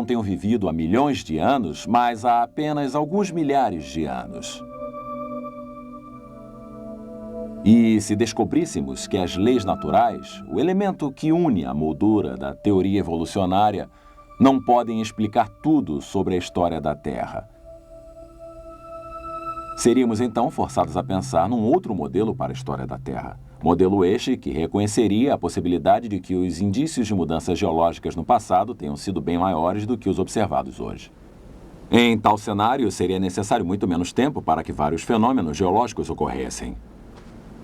não tenham vivido há milhões de anos, mas há apenas alguns milhares de anos. E se descobríssemos que as leis naturais, o elemento que une a moldura da teoria evolucionária, não podem explicar tudo sobre a história da Terra, seríamos então forçados a pensar num outro modelo para a história da Terra. Modelo este que reconheceria a possibilidade de que os indícios de mudanças geológicas no passado tenham sido bem maiores do que os observados hoje. Em tal cenário, seria necessário muito menos tempo para que vários fenômenos geológicos ocorressem.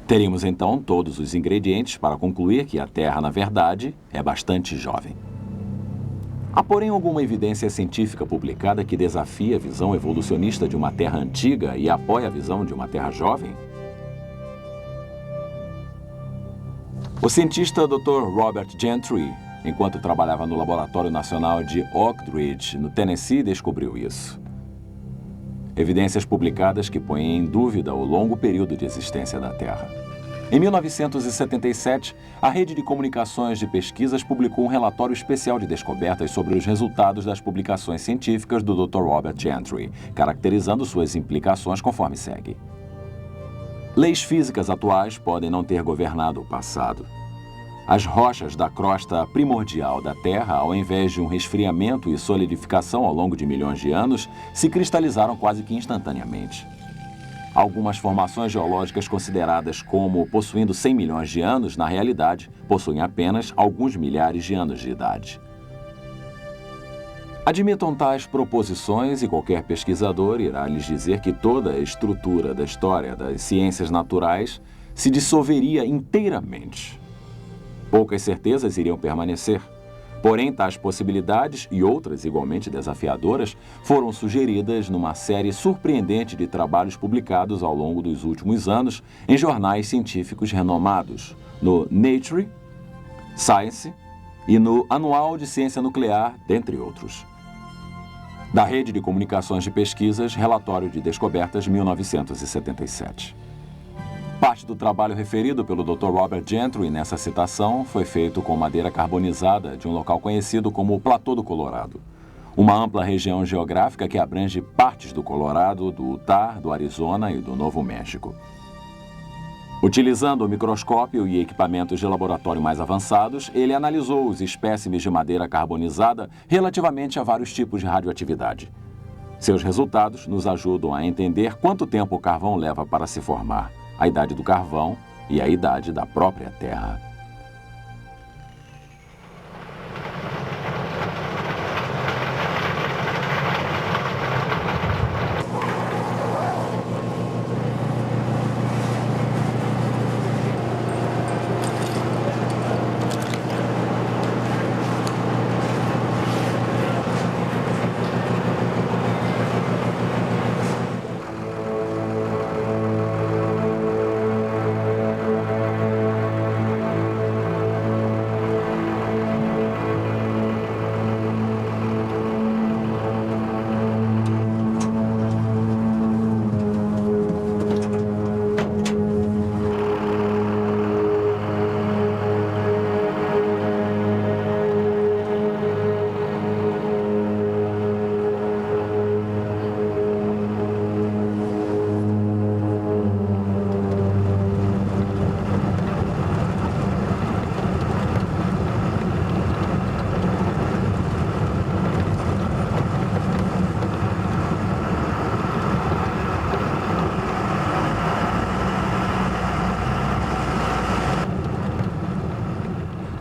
Teríamos então todos os ingredientes para concluir que a Terra, na verdade, é bastante jovem. Há, porém, alguma evidência científica publicada que desafia a visão evolucionista de uma Terra antiga e apoia a visão de uma Terra jovem? O cientista Dr. Robert Gentry, enquanto trabalhava no Laboratório Nacional de Oak Ridge, no Tennessee, descobriu isso. Evidências publicadas que põem em dúvida o longo período de existência da Terra. Em 1977, a Rede de Comunicações de Pesquisas publicou um relatório especial de descobertas sobre os resultados das publicações científicas do Dr. Robert Gentry, caracterizando suas implicações conforme segue. Leis físicas atuais podem não ter governado o passado. As rochas da crosta primordial da Terra, ao invés de um resfriamento e solidificação ao longo de milhões de anos, se cristalizaram quase que instantaneamente. Algumas formações geológicas consideradas como possuindo 100 milhões de anos, na realidade, possuem apenas alguns milhares de anos de idade. Admitam tais proposições e qualquer pesquisador irá lhes dizer que toda a estrutura da história das ciências naturais se dissolveria inteiramente. Poucas certezas iriam permanecer. Porém, tais possibilidades e outras igualmente desafiadoras foram sugeridas numa série surpreendente de trabalhos publicados ao longo dos últimos anos em jornais científicos renomados, no Nature, Science e no Anual de Ciência Nuclear, dentre outros. Da Rede de Comunicações de Pesquisas, Relatório de Descobertas, 1977. Parte do trabalho referido pelo Dr. Robert Gentry nessa citação foi feito com madeira carbonizada de um local conhecido como o Platô do Colorado, uma ampla região geográfica que abrange partes do Colorado, do Utah, do Arizona e do Novo México. Utilizando o microscópio e equipamentos de laboratório mais avançados, ele analisou os espécimes de madeira carbonizada relativamente a vários tipos de radioatividade. Seus resultados nos ajudam a entender quanto tempo o carvão leva para se formar, a idade do carvão e a idade da própria Terra.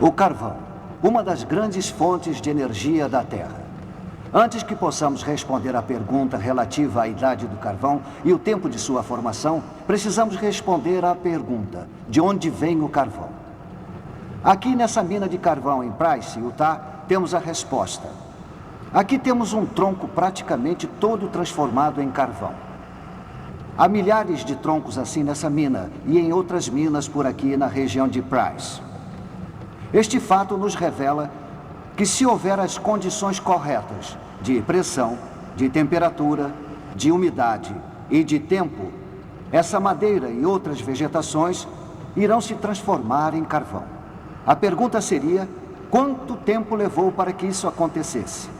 O carvão, uma das grandes fontes de energia da Terra. Antes que possamos responder à pergunta relativa à idade do carvão e o tempo de sua formação, precisamos responder à pergunta: de onde vem o carvão? Aqui nessa mina de carvão em Price, Utah, temos a resposta. Aqui temos um tronco praticamente todo transformado em carvão. Há milhares de troncos assim nessa mina e em outras minas por aqui na região de Price. Este fato nos revela que se houver as condições corretas de pressão, de temperatura, de umidade e de tempo, essa madeira e outras vegetações irão se transformar em carvão. A pergunta seria: quanto tempo levou para que isso acontecesse?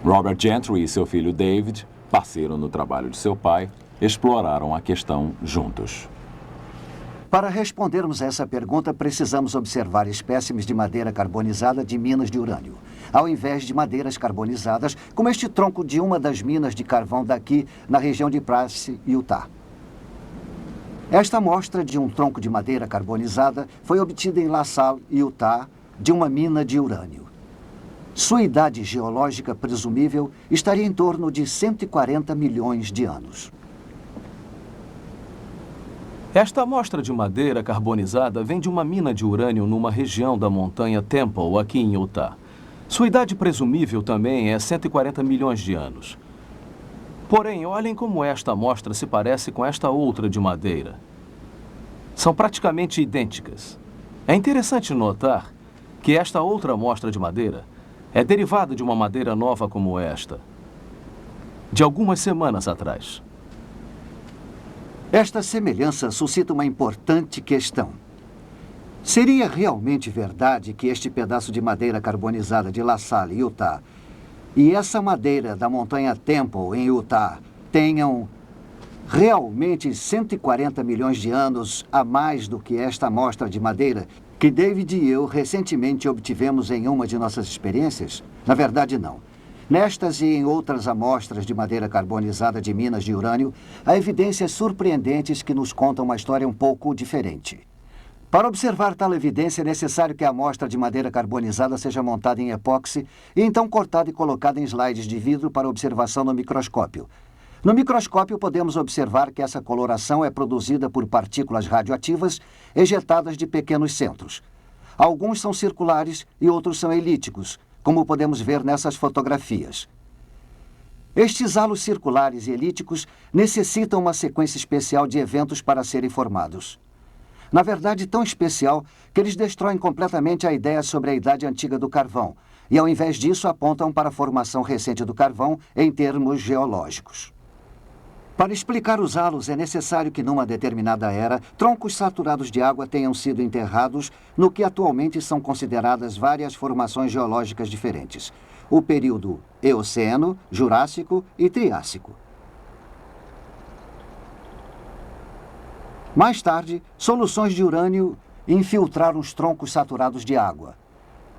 Robert Gentry e seu filho David, parceiro no trabalho de seu pai, exploraram a questão juntos. Para respondermos a essa pergunta, precisamos observar espécimes de madeira carbonizada de minas de urânio, ao invés de madeiras carbonizadas, como este tronco de uma das minas de carvão daqui, na região de Price, Utah. Esta amostra de um tronco de madeira carbonizada foi obtida em La Salle, Utah, de uma mina de urânio. Sua idade geológica presumível estaria em torno de 140 milhões de anos. Esta amostra de madeira carbonizada vem de uma mina de urânio numa região da montanha Temple, aqui em Utah. Sua idade presumível também é 140 milhões de anos. Porém, olhem como esta amostra se parece com esta outra de madeira. São praticamente idênticas. É interessante notar que esta outra amostra de madeira é derivada de uma madeira nova como esta, de algumas semanas atrás. Esta semelhança suscita uma importante questão. Seria realmente verdade que este pedaço de madeira carbonizada de La Salle, Utah, e essa madeira da montanha Temple, em Utah, tenham realmente 140 milhões de anos a mais do que esta amostra de madeira que David e eu recentemente obtivemos em uma de nossas experiências? Na verdade, não. Nestas e em outras amostras de madeira carbonizada de minas de urânio, há evidências surpreendentes que nos contam uma história um pouco diferente. Para observar tal evidência, é necessário que a amostra de madeira carbonizada seja montada em epóxi e então cortada e colocada em slides de vidro para observação no microscópio. No microscópio, podemos observar que essa coloração é produzida por partículas radioativas ejetadas de pequenos centros. Alguns são circulares e outros são elípticos, como podemos ver nessas fotografias. Estes halos circulares e elípticos necessitam uma sequência especial de eventos para serem formados. Na verdade, tão especial que eles destroem completamente a ideia sobre a idade antiga do carvão e, ao invés disso, apontam para a formação recente do carvão em termos geológicos. Para explicar os halos, é necessário que, numa determinada era, troncos saturados de água tenham sido enterrados no que atualmente são consideradas várias formações geológicas diferentes: o período Eoceno, Jurássico e Triássico. Mais tarde, soluções de urânio infiltraram os troncos saturados de água,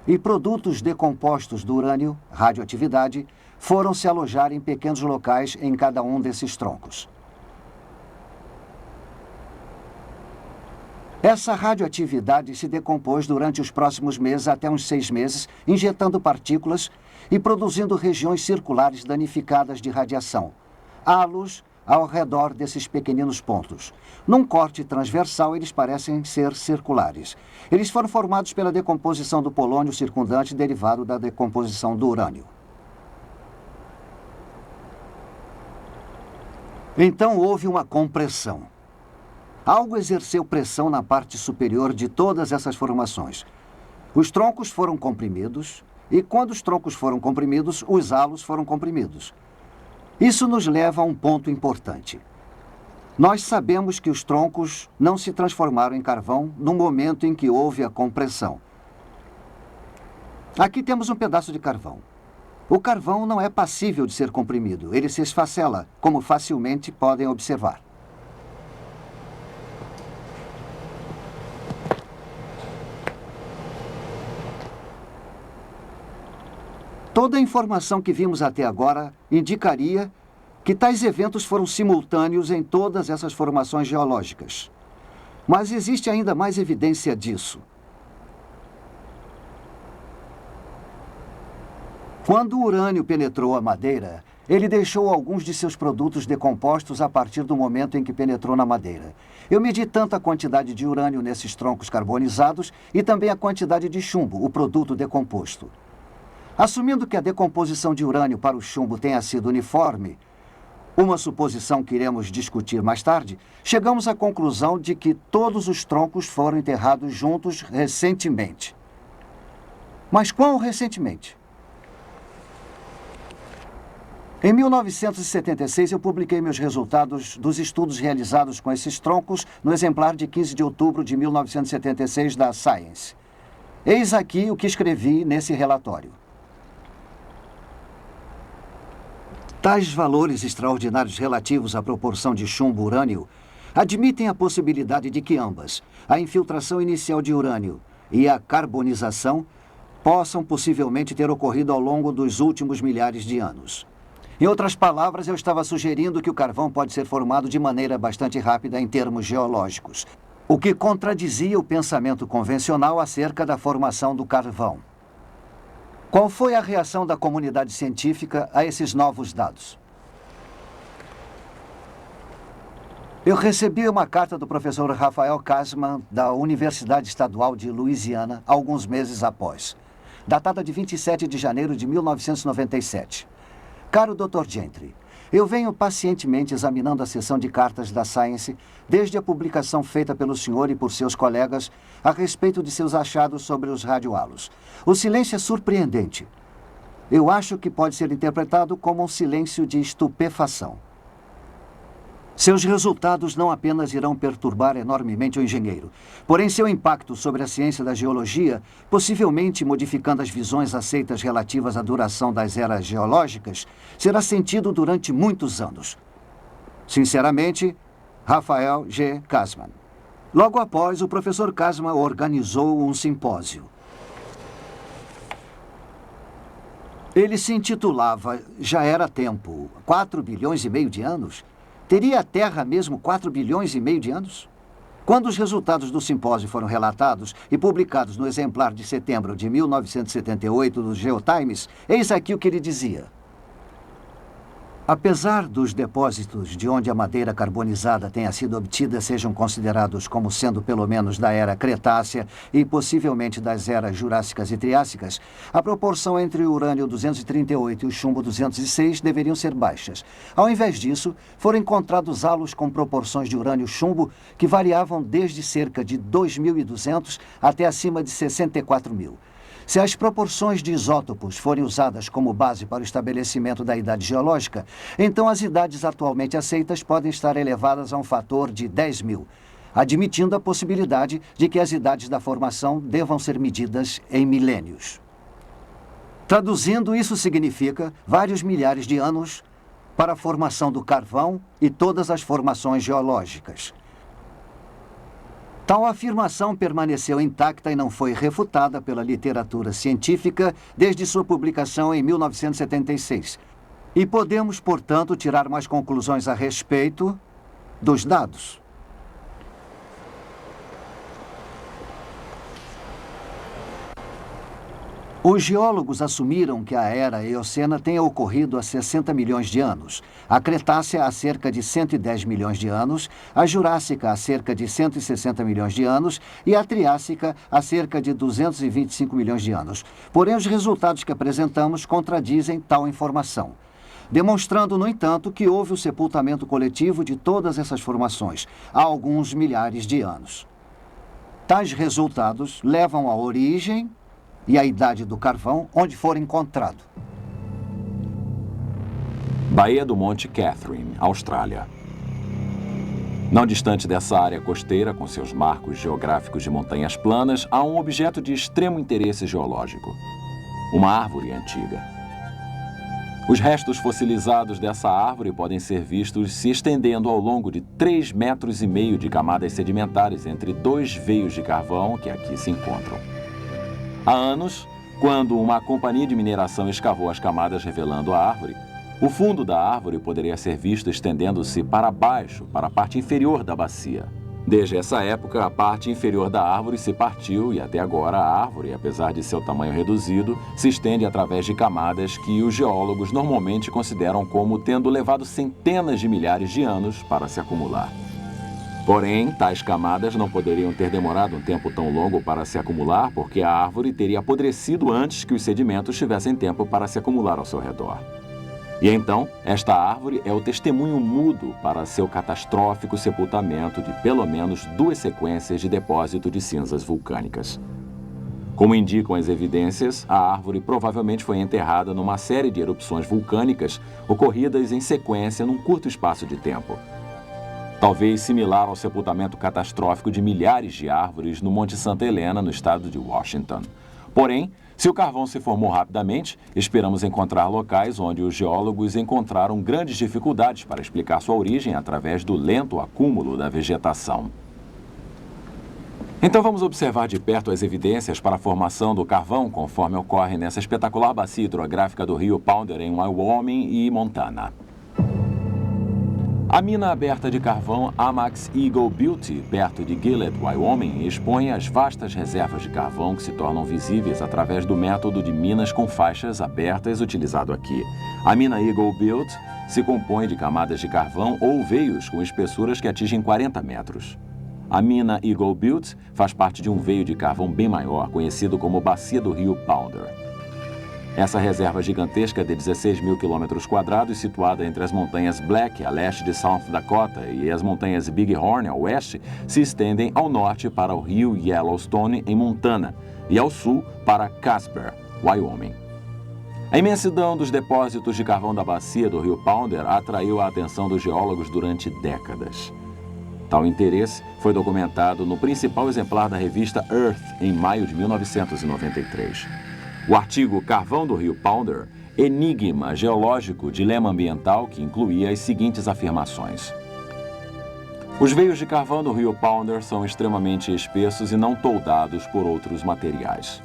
e produtos decompostos do urânio, radioatividade, foram se alojar em pequenos locais em cada um desses troncos. Essa radioatividade se decompôs durante os próximos meses, até uns 6 meses, injetando partículas e produzindo regiões circulares danificadas de radiação, halos ao redor desses pequeninos pontos. Num corte transversal, eles parecem ser circulares. Eles foram formados pela decomposição do polônio circundante derivado da decomposição do urânio. Então houve uma compressão. Algo exerceu pressão na parte superior de todas essas formações. Os troncos foram comprimidos, e quando os troncos foram comprimidos, os halos foram comprimidos. Isso nos leva a um ponto importante. Nós sabemos que os troncos não se transformaram em carvão no momento em que houve a compressão. Aqui temos um pedaço de carvão. O carvão não é passível de ser comprimido, ele se esfacela, como facilmente podem observar. Toda a informação que vimos até agora indicaria que tais eventos foram simultâneos em todas essas formações geológicas. Mas existe ainda mais evidência disso. Quando o urânio penetrou a madeira, ele deixou alguns de seus produtos decompostos a partir do momento em que penetrou na madeira. Eu medi tanto a quantidade de urânio nesses troncos carbonizados e também a quantidade de chumbo, o produto decomposto. Assumindo que a decomposição de urânio para o chumbo tenha sido uniforme, uma suposição que iremos discutir mais tarde, chegamos à conclusão de que todos os troncos foram enterrados juntos recentemente. Mas quão recentemente? Em 1976, eu publiquei meus resultados dos estudos realizados com esses troncos no exemplar de 15 de outubro de 1976 da Science. Eis aqui o que escrevi nesse relatório. Tais valores extraordinários relativos à proporção de chumbo-urânio admitem a possibilidade de que ambas, a infiltração inicial de urânio e a carbonização, possam possivelmente ter ocorrido ao longo dos últimos milhares de anos. Em outras palavras, eu estava sugerindo que o carvão pode ser formado de maneira bastante rápida em termos geológicos, o que contradizia o pensamento convencional acerca da formação do carvão. Qual foi a reação da comunidade científica a esses novos dados? Eu recebi uma carta do professor Rafael Kasman, da Universidade Estadual de Louisiana, alguns meses após, datada de 27 de janeiro de 1997. Caro Dr. Gentry, eu venho pacientemente examinando a seção de cartas da Science desde a publicação feita pelo senhor e por seus colegas a respeito de seus achados sobre os radiohalos. O silêncio é surpreendente. Eu acho que pode ser interpretado como um silêncio de estupefação. Seus resultados não apenas irão perturbar enormemente o engenheiro, porém seu impacto sobre a ciência da geologia, possivelmente modificando as visões aceitas relativas à duração das eras geológicas, será sentido durante muitos anos. Sinceramente, Rafael G. Kasman. Logo após, o professor Kasman organizou um simpósio. Ele se intitulava Já Era Tempo, 4 bilhões e meio de anos? Teria a Terra mesmo 4 bilhões e meio de anos? Quando os resultados do simpósio foram relatados e publicados no exemplar de setembro de 1978 do GeoTimes, eis aqui o que ele dizia. Apesar dos depósitos de onde a madeira carbonizada tenha sido obtida sejam considerados como sendo pelo menos da era Cretácea e possivelmente das eras Jurássicas e Triássicas, a proporção entre o urânio 238 e o chumbo 206 deveriam ser baixas. Ao invés disso, foram encontrados halos com proporções de urânio-chumbo que variavam desde cerca de 2.200 até acima de 64.000. Se as proporções de isótopos forem usadas como base para o estabelecimento da idade geológica, então as idades atualmente aceitas podem estar elevadas a um fator de 10.000, admitindo a possibilidade de que as idades da formação devam ser medidas em milênios. Traduzindo, isso significa vários milhares de anos para a formação do carvão e todas as formações geológicas. Tal afirmação permaneceu intacta e não foi refutada pela literatura científica desde sua publicação em 1976. E podemos, portanto, tirar mais conclusões a respeito dos dados. Os geólogos assumiram que a era Eocena tenha ocorrido há 60 milhões de anos, a Cretácea há cerca de 110 milhões de anos, a Jurássica há cerca de 160 milhões de anos e a Triássica há cerca de 225 milhões de anos. Porém, os resultados que apresentamos contradizem tal informação, demonstrando, no entanto, que houve o sepultamento coletivo de todas essas formações há alguns milhares de anos. Tais resultados levam à origem e a idade do carvão onde for encontrado. Baía do Monte Catherine, Austrália. Não distante dessa área costeira, com seus marcos geográficos de montanhas planas, há um objeto de extremo interesse geológico. Uma árvore antiga. Os restos fossilizados dessa árvore podem ser vistos se estendendo ao longo de 3,5 metros de camadas sedimentares entre dois veios de carvão que aqui se encontram. Há anos, quando uma companhia de mineração escavou as camadas revelando a árvore, o fundo da árvore poderia ser visto estendendo-se para baixo, para a parte inferior da bacia. Desde essa época, a parte inferior da árvore se partiu e até agora a árvore, apesar de seu tamanho reduzido, se estende através de camadas que os geólogos normalmente consideram como tendo levado centenas de milhares de anos para se acumular. Porém, tais camadas não poderiam ter demorado um tempo tão longo para se acumular, porque a árvore teria apodrecido antes que os sedimentos tivessem tempo para se acumular ao seu redor. E então, esta árvore é o testemunho mudo para seu catastrófico sepultamento de pelo menos 2 sequências de depósito de cinzas vulcânicas. Como indicam as evidências, a árvore provavelmente foi enterrada numa série de erupções vulcânicas ocorridas em sequência num curto espaço de tempo. Talvez similar ao sepultamento catastrófico de milhares de árvores no Monte Santa Helena, no estado de Washington. Porém, se o carvão se formou rapidamente, esperamos encontrar locais onde os geólogos encontraram grandes dificuldades para explicar sua origem através do lento acúmulo da vegetação. Então vamos observar de perto as evidências para a formação do carvão conforme ocorre nessa espetacular bacia hidrográfica do rio Powder em Wyoming e Montana. A mina aberta de carvão Amex Eagle Beauty, perto de Gillette, Wyoming, expõe as vastas reservas de carvão que se tornam visíveis através do método de minas com faixas abertas utilizado aqui. A mina Eagle Beauty se compõe de camadas de carvão ou veios com espessuras que atingem 40 metros. A mina Eagle Beauty faz parte de um veio de carvão bem maior, conhecido como Bacia do Rio Powder. Essa reserva gigantesca de 16 mil quilômetros quadrados, situada entre as montanhas Black, a leste de South Dakota, e as montanhas Big Horn, a oeste, se estendem ao norte para o rio Yellowstone, em Montana, e ao sul para Casper, Wyoming. A imensidão dos depósitos de carvão da bacia do rio Powder atraiu a atenção dos geólogos durante décadas. Tal interesse foi documentado no principal exemplar da revista Earth, em maio de 1993. O artigo Carvão do Rio Powder, Enigma Geológico, Dilema Ambiental, que incluía as seguintes afirmações. Os veios de carvão do Rio Powder são extremamente espessos e não toldados por outros materiais.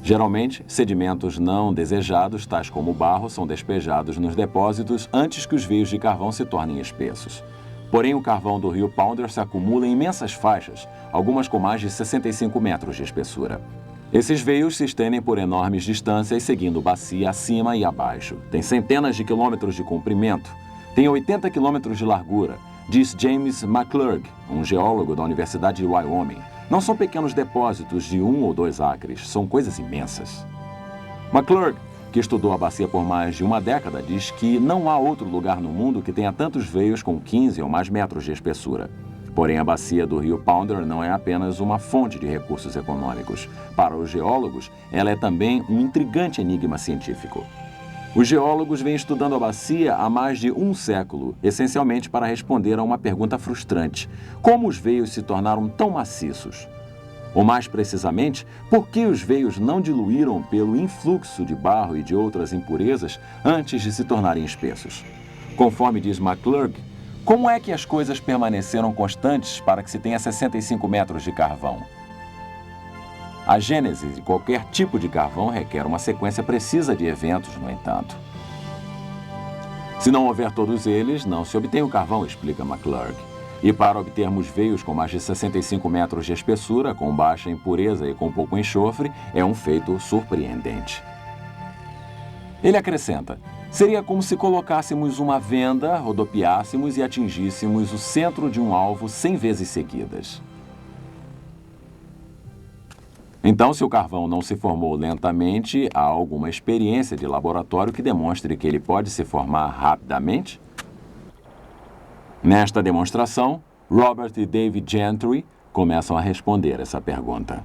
Geralmente, sedimentos não desejados, tais como barro, são despejados nos depósitos antes que os veios de carvão se tornem espessos. Porém, o carvão do Rio Powder se acumula em imensas faixas, algumas com mais de 65 metros de espessura. Esses veios se estendem por enormes distâncias, seguindo bacia acima e abaixo. Tem centenas de quilômetros de comprimento. Tem 80 quilômetros de largura, diz James McClurg, um geólogo da Universidade de Wyoming. Não são pequenos depósitos de 1 ou 2 acres, são coisas imensas. McClurg, que estudou a bacia por mais de uma década, diz que não há outro lugar no mundo que tenha tantos veios com 15 ou mais metros de espessura. Porém, a bacia do Rio Powder não é apenas uma fonte de recursos econômicos. Para os geólogos, ela é também um intrigante enigma científico. Os geólogos vêm estudando a bacia há mais de um século, essencialmente para responder a uma pergunta frustrante: como os veios se tornaram tão maciços? Ou mais precisamente, por que os veios não diluíram pelo influxo de barro e de outras impurezas antes de se tornarem espessos? Conforme diz McClurg, como é que as coisas permaneceram constantes para que se tenha 65 metros de carvão? A gênese de qualquer tipo de carvão requer uma sequência precisa de eventos, no entanto. Se não houver todos eles, não se obtém o carvão, explica McClurg. E para obtermos veios com mais de 65 metros de espessura, com baixa impureza e com pouco enxofre, é um feito surpreendente. Ele acrescenta: seria como se colocássemos uma venda, rodopiássemos e atingíssemos o centro de um alvo 100 vezes seguidas. Então, se o carvão não se formou lentamente, há alguma experiência de laboratório que demonstre que ele pode se formar rapidamente? Nesta demonstração, Robert e David Gentry começam a responder essa pergunta.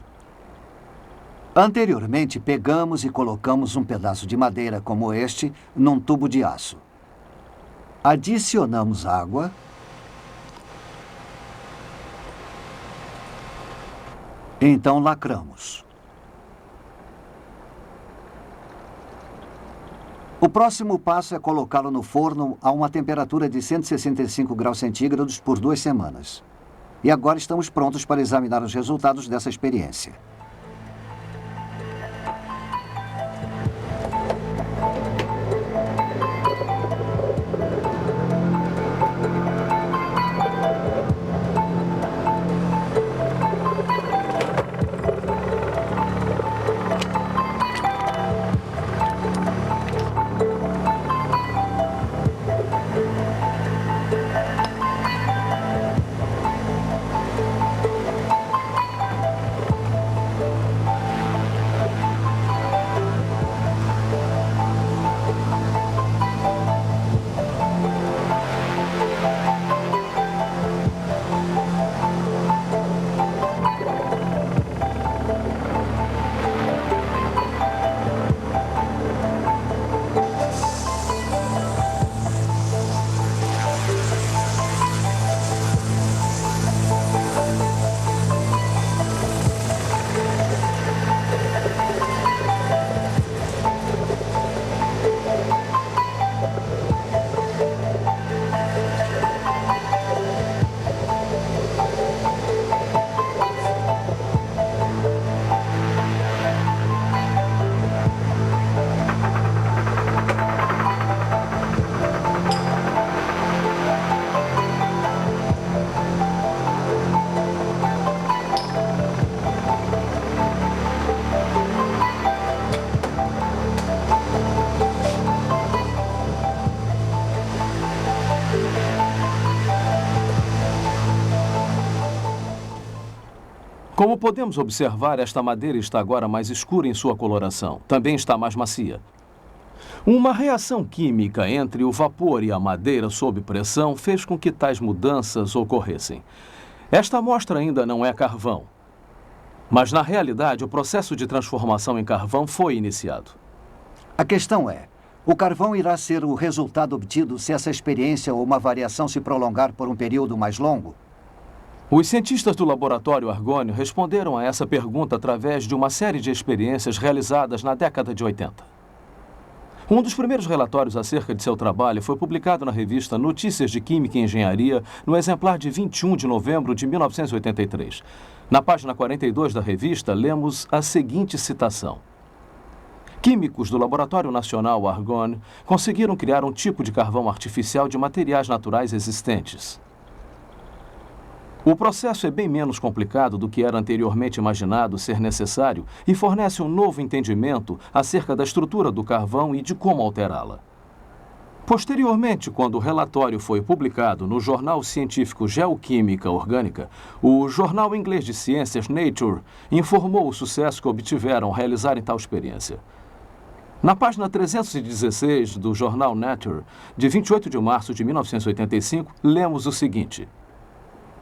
Anteriormente, pegamos e colocamos um pedaço de madeira como este num tubo de aço. Adicionamos água. Então lacramos. O próximo passo é colocá-lo no forno a uma temperatura de 165 graus centígrados por 2 semanas. E agora estamos prontos para examinar os resultados dessa experiência. Como podemos observar, esta madeira está agora mais escura em sua coloração. Também está mais macia. Uma reação química entre o vapor e a madeira sob pressão fez com que tais mudanças ocorressem. Esta amostra ainda não é carvão, mas na realidade o processo de transformação em carvão foi iniciado. A questão é, o carvão irá ser o resultado obtido se essa experiência ou uma variação se prolongar por um período mais longo? Os cientistas do laboratório Argonne responderam a essa pergunta através de uma série de experiências realizadas na década de 80. Um dos primeiros relatórios acerca de seu trabalho foi publicado na revista Notícias de Química e Engenharia, no exemplar de 21 de novembro de 1983. Na página 42 da revista, lemos a seguinte citação. Químicos do Laboratório Nacional Argonne conseguiram criar um tipo de carvão artificial de materiais naturais existentes. O processo é bem menos complicado do que era anteriormente imaginado ser necessário e fornece um novo entendimento acerca da estrutura do carvão e de como alterá-la. Posteriormente, quando o relatório foi publicado no jornal científico Geoquímica Orgânica, o jornal inglês de ciências Nature informou o sucesso que obtiveram ao realizarem tal experiência. Na página 316 do jornal Nature, de 28 de março de 1985, lemos o seguinte.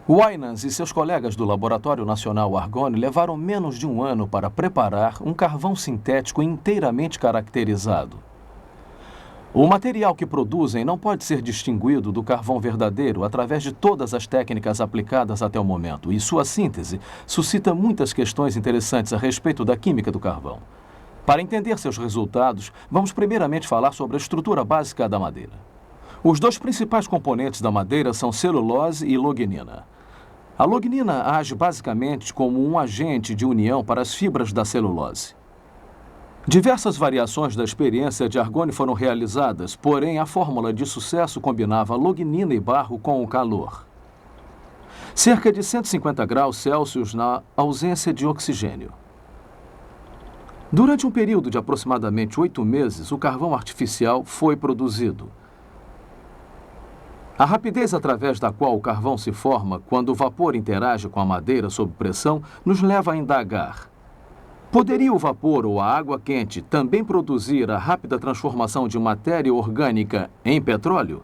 Winans e seus colegas do Laboratório Nacional Argonne levaram menos de um ano para preparar um carvão sintético inteiramente caracterizado. O material que produzem não pode ser distinguido do carvão verdadeiro através de todas as técnicas aplicadas até o momento, e sua síntese suscita muitas questões interessantes a respeito da química do carvão. Para entender seus resultados, vamos primeiramente falar sobre a estrutura básica da madeira. Os dois principais componentes da madeira são celulose e lognina. A lognina age basicamente como um agente de união para as fibras da celulose. Diversas variações da experiência de Argonne foram realizadas, porém a fórmula de sucesso combinava lognina e barro com o calor. Cerca de 150 graus Celsius na ausência de oxigênio. Durante um período de aproximadamente 8 meses, o carvão artificial foi produzido. A rapidez através da qual o carvão se forma quando o vapor interage com a madeira sob pressão nos leva a indagar. Poderia o vapor ou a água quente também produzir a rápida transformação de matéria orgânica em petróleo?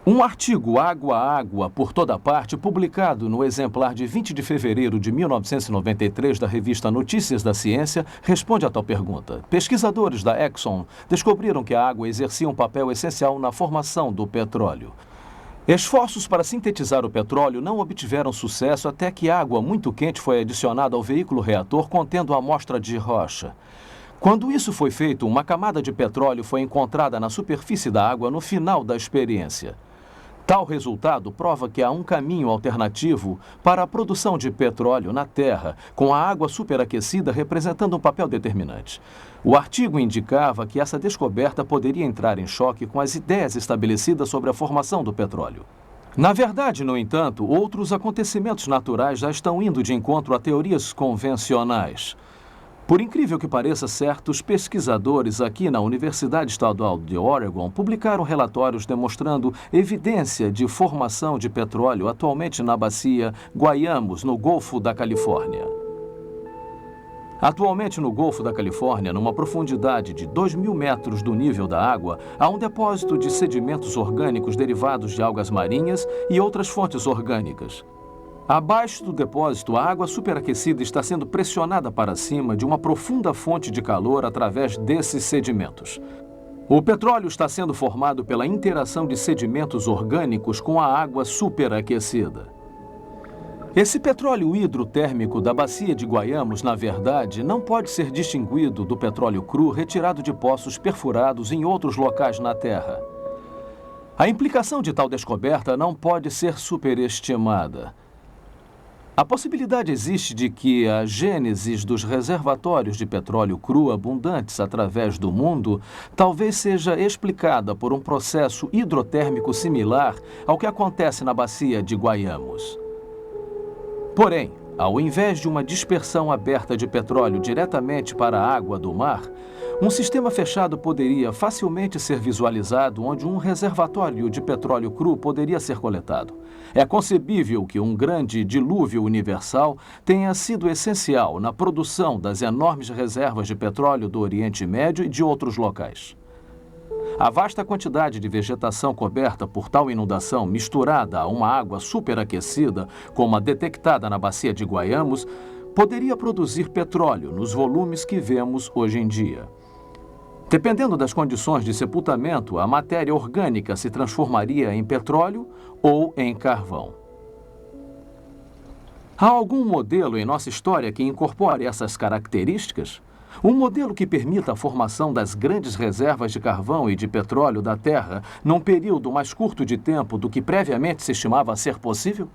Um artigo Água a Água por toda parte, publicado no exemplar de 20 de fevereiro de 1993 da revista Notícias da Ciência, responde a tal pergunta. Pesquisadores da Exxon descobriram que a água exercia um papel essencial na formação do petróleo. Esforços para sintetizar o petróleo não obtiveram sucesso até que água muito quente foi adicionada ao veículo reator contendo a amostra de rocha. Quando isso foi feito, uma camada de petróleo foi encontrada na superfície da água no final da experiência. Tal resultado prova que há um caminho alternativo para a produção de petróleo na Terra, com a água superaquecida representando um papel determinante. O artigo indicava que essa descoberta poderia entrar em choque com as ideias estabelecidas sobre a formação do petróleo. Na verdade, no entanto, outros acontecimentos naturais já estão indo de encontro a teorias convencionais. Por incrível que pareça, certos pesquisadores aqui na Universidade Estadual de Oregon publicaram relatórios demonstrando evidência de formação de petróleo atualmente na bacia Guayamos, no Golfo da Califórnia. Atualmente no Golfo da Califórnia, numa profundidade de 2.000 metros do nível da água, há um depósito de sedimentos orgânicos derivados de algas marinhas e outras fontes orgânicas. Abaixo do depósito, a água superaquecida está sendo pressionada para cima de uma profunda fonte de calor através desses sedimentos. O petróleo está sendo formado pela interação de sedimentos orgânicos com a água superaquecida. Esse petróleo hidrotérmico da bacia de Guayamos, na verdade, não pode ser distinguido do petróleo cru retirado de poços perfurados em outros locais na Terra. A implicação de tal descoberta não pode ser superestimada. A possibilidade existe de que a gênese dos reservatórios de petróleo cru abundantes através do mundo talvez seja explicada por um processo hidrotérmico similar ao que acontece na bacia de Guayamos. Porém, ao invés de uma dispersão aberta de petróleo diretamente para a água do mar, um sistema fechado poderia facilmente ser visualizado onde um reservatório de petróleo cru poderia ser coletado. É concebível que um grande dilúvio universal tenha sido essencial na produção das enormes reservas de petróleo do Oriente Médio e de outros locais. A vasta quantidade de vegetação coberta por tal inundação, misturada a uma água superaquecida, como a detectada na bacia de Guayamos, poderia produzir petróleo nos volumes que vemos hoje em dia. Dependendo das condições de sepultamento, a matéria orgânica se transformaria em petróleo ou em carvão. Há algum modelo em nossa história que incorpore essas características? Um modelo que permita a formação das grandes reservas de carvão e de petróleo da Terra num período mais curto de tempo do que previamente se estimava ser possível?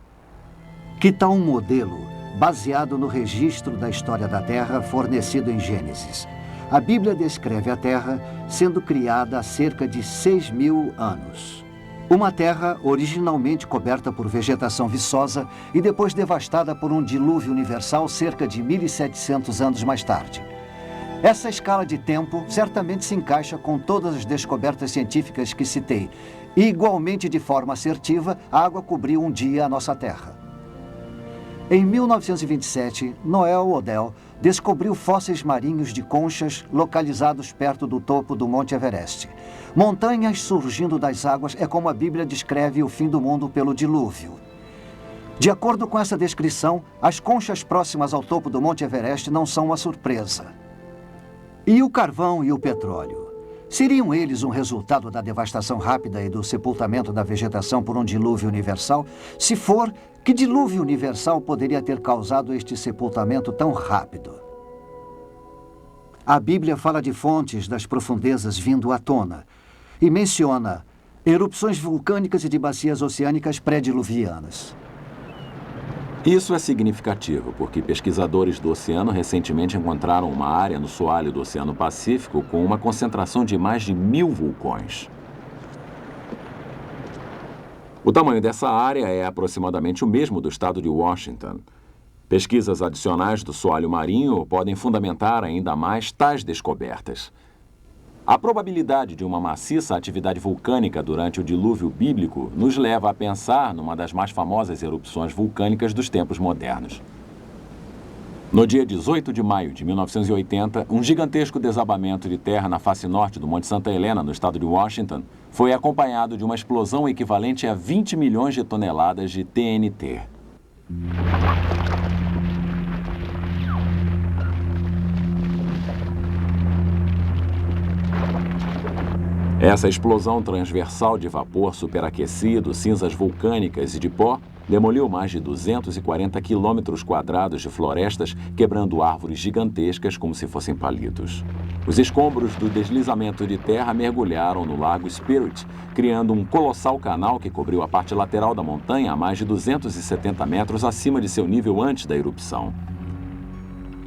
Que tal um modelo baseado no registro da história da Terra fornecido em Gênesis? A Bíblia descreve a Terra sendo criada há cerca de 6.000 anos. Uma terra originalmente coberta por vegetação viçosa e depois devastada por um dilúvio universal cerca de 1.700 anos mais tarde. Essa escala de tempo certamente se encaixa com todas as descobertas científicas que citei. E, igualmente de forma assertiva, a água cobriu um dia a nossa Terra. Em 1927, Noel Odell descobriu fósseis marinhos de conchas localizados perto do topo do Monte Everest. Montanhas surgindo das águas é como a Bíblia descreve o fim do mundo pelo dilúvio. De acordo com essa descrição, as conchas próximas ao topo do Monte Everest não são uma surpresa. E o carvão e o petróleo? Seriam eles um resultado da devastação rápida e do sepultamento da vegetação por um dilúvio universal? Se for, que dilúvio universal poderia ter causado este sepultamento tão rápido? A Bíblia fala de fontes das profundezas vindo à tona e menciona erupções vulcânicas e de bacias oceânicas pré-diluvianas. Isso é significativo, porque pesquisadores do oceano recentemente encontraram uma área no soalho do Oceano Pacífico com uma concentração de mais de 1.000 vulcões. O tamanho dessa área é aproximadamente o mesmo do estado de Washington. Pesquisas adicionais do soalho marinho podem fundamentar ainda mais tais descobertas. A probabilidade de uma maciça atividade vulcânica durante o dilúvio bíblico nos leva a pensar numa das mais famosas erupções vulcânicas dos tempos modernos. No dia 18 de maio de 1980, um gigantesco desabamento de terra na face norte do Monte Santa Helena, no estado de Washington, foi acompanhado de uma explosão equivalente a 20 milhões de toneladas de TNT. Essa explosão transversal de vapor superaquecido, cinzas vulcânicas e de pó demoliu mais de 240 quilômetros quadrados de florestas, quebrando árvores gigantescas como se fossem palitos. Os escombros do deslizamento de terra mergulharam no Lago Spirit, criando um colossal canal que cobriu a parte lateral da montanha a mais de 270 metros acima de seu nível antes da erupção.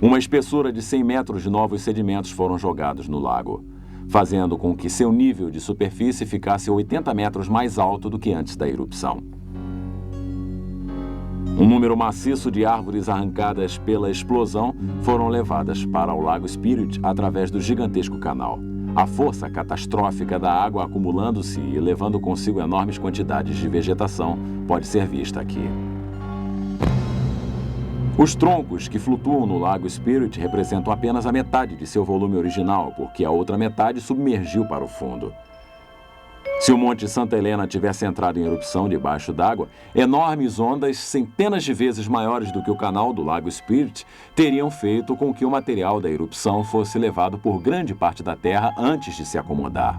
Uma espessura de 100 metros de novos sedimentos foram jogados no lago, fazendo com que seu nível de superfície ficasse 80 metros mais alto do que antes da erupção. Um número maciço de árvores arrancadas pela explosão foram levadas para o Lago Spirit através do gigantesco canal. A força catastrófica da água acumulando-se e levando consigo enormes quantidades de vegetação pode ser vista aqui. Os troncos que flutuam no Lago Spirit representam apenas a metade de seu volume original, porque a outra metade submergiu para o fundo. Se o Monte Santa Helena tivesse entrado em erupção debaixo d'água, enormes ondas, centenas de vezes maiores do que o canal do Lago Spirit, teriam feito com que o material da erupção fosse levado por grande parte da Terra antes de se acomodar.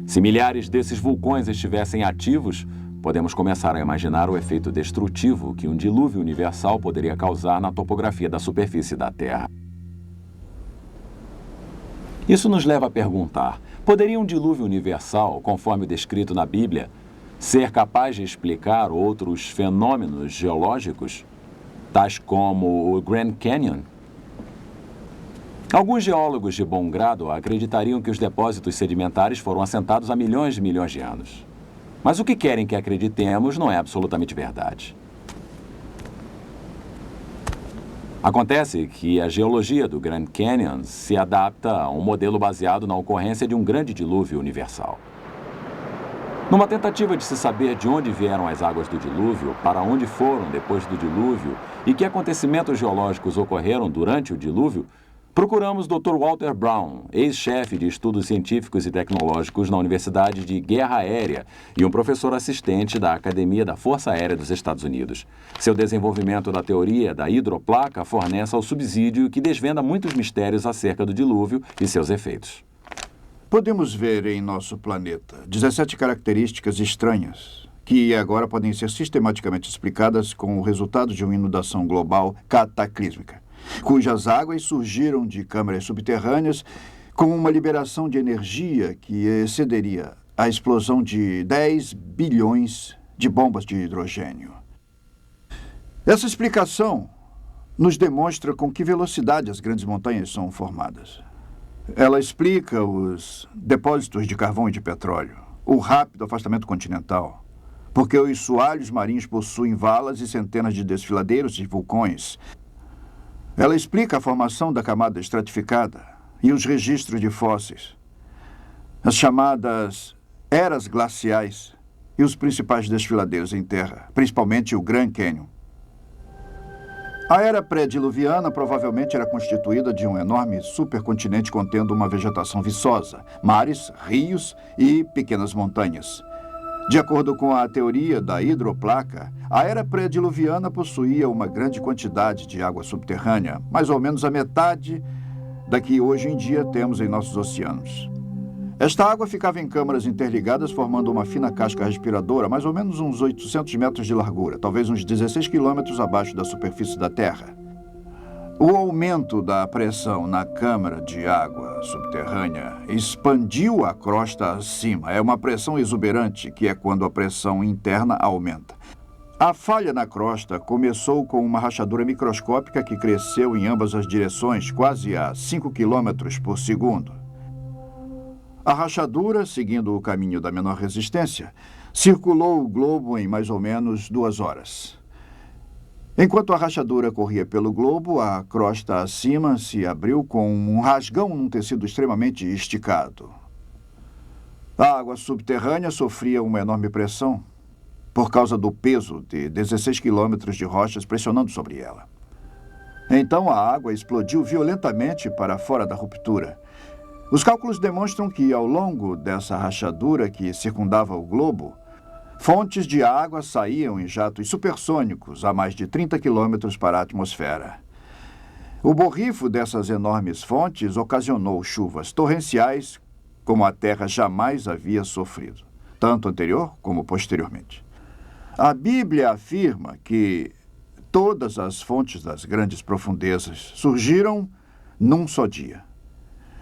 Se milhares desses vulcões estivessem ativos, podemos começar a imaginar o efeito destrutivo que um dilúvio universal poderia causar na topografia da superfície da Terra. Isso nos leva a perguntar: poderia um dilúvio universal, conforme descrito na Bíblia, ser capaz de explicar outros fenômenos geológicos, tais como o Grand Canyon? Alguns geólogos de bom grado acreditariam que os depósitos sedimentares foram assentados há milhões de anos. Mas o que querem que acreditemos não é absolutamente verdade. Acontece que a geologia do Grand Canyon se adapta a um modelo baseado na ocorrência de um grande dilúvio universal. Numa tentativa de se saber de onde vieram as águas do dilúvio, para onde foram depois do dilúvio e que acontecimentos geológicos ocorreram durante o dilúvio, procuramos Dr. Walter Brown, ex-chefe de estudos científicos e tecnológicos na Universidade de Guerra Aérea e um professor assistente da Academia da Força Aérea dos Estados Unidos. Seu desenvolvimento da teoria da hidroplaca fornece ao subsídio que desvenda muitos mistérios acerca do dilúvio e seus efeitos. Podemos ver em nosso planeta 17 características estranhas que agora podem ser sistematicamente explicadas com o resultado de uma inundação global cataclísmica, cujas águas surgiram de câmaras subterrâneas com uma liberação de energia que excederia a explosão de 10 bilhões de bombas de hidrogênio. Essa explicação nos demonstra com que velocidade as grandes montanhas são formadas. Ela explica os depósitos de carvão e de petróleo, o rápido afastamento continental, porque os soalhos marinhos possuem valas e centenas de desfiladeiros e vulcões. Ela explica a formação da camada estratificada e os registros de fósseis, as chamadas eras glaciais e os principais desfiladeiros em terra, principalmente o Grand Canyon. A era pré-diluviana provavelmente era constituída de um enorme supercontinente contendo uma vegetação viçosa, mares, rios e pequenas montanhas. De acordo com a teoria da hidroplaca, a era pré-diluviana possuía uma grande quantidade de água subterrânea, mais ou menos a metade da que hoje em dia temos em nossos oceanos. Esta água ficava em câmaras interligadas, formando uma fina casca respiradora, mais ou menos uns 800 metros de largura, talvez uns 16 quilômetros abaixo da superfície da Terra. O aumento da pressão na câmara de água subterrânea expandiu a crosta acima. É uma pressão exuberante, que é quando a pressão interna aumenta. A falha na crosta começou com uma rachadura microscópica que cresceu em ambas as direções, quase a 5 quilômetros por segundo. A rachadura, seguindo o caminho da menor resistência, circulou o globo em mais ou menos 2 horas. Enquanto a rachadura corria pelo globo, a crosta acima se abriu com um rasgão num tecido extremamente esticado. A água subterrânea sofria uma enorme pressão por causa do peso de 16 quilômetros de rochas pressionando sobre ela. Então a água explodiu violentamente para fora da ruptura. Os cálculos demonstram que, ao longo dessa rachadura que circundava o globo, fontes de água saíam em jatos supersônicos a mais de 30 quilômetros para a atmosfera. O borrifo dessas enormes fontes ocasionou chuvas torrenciais como a Terra jamais havia sofrido, tanto anterior como posteriormente. A Bíblia afirma que todas as fontes das grandes profundezas surgiram num só dia.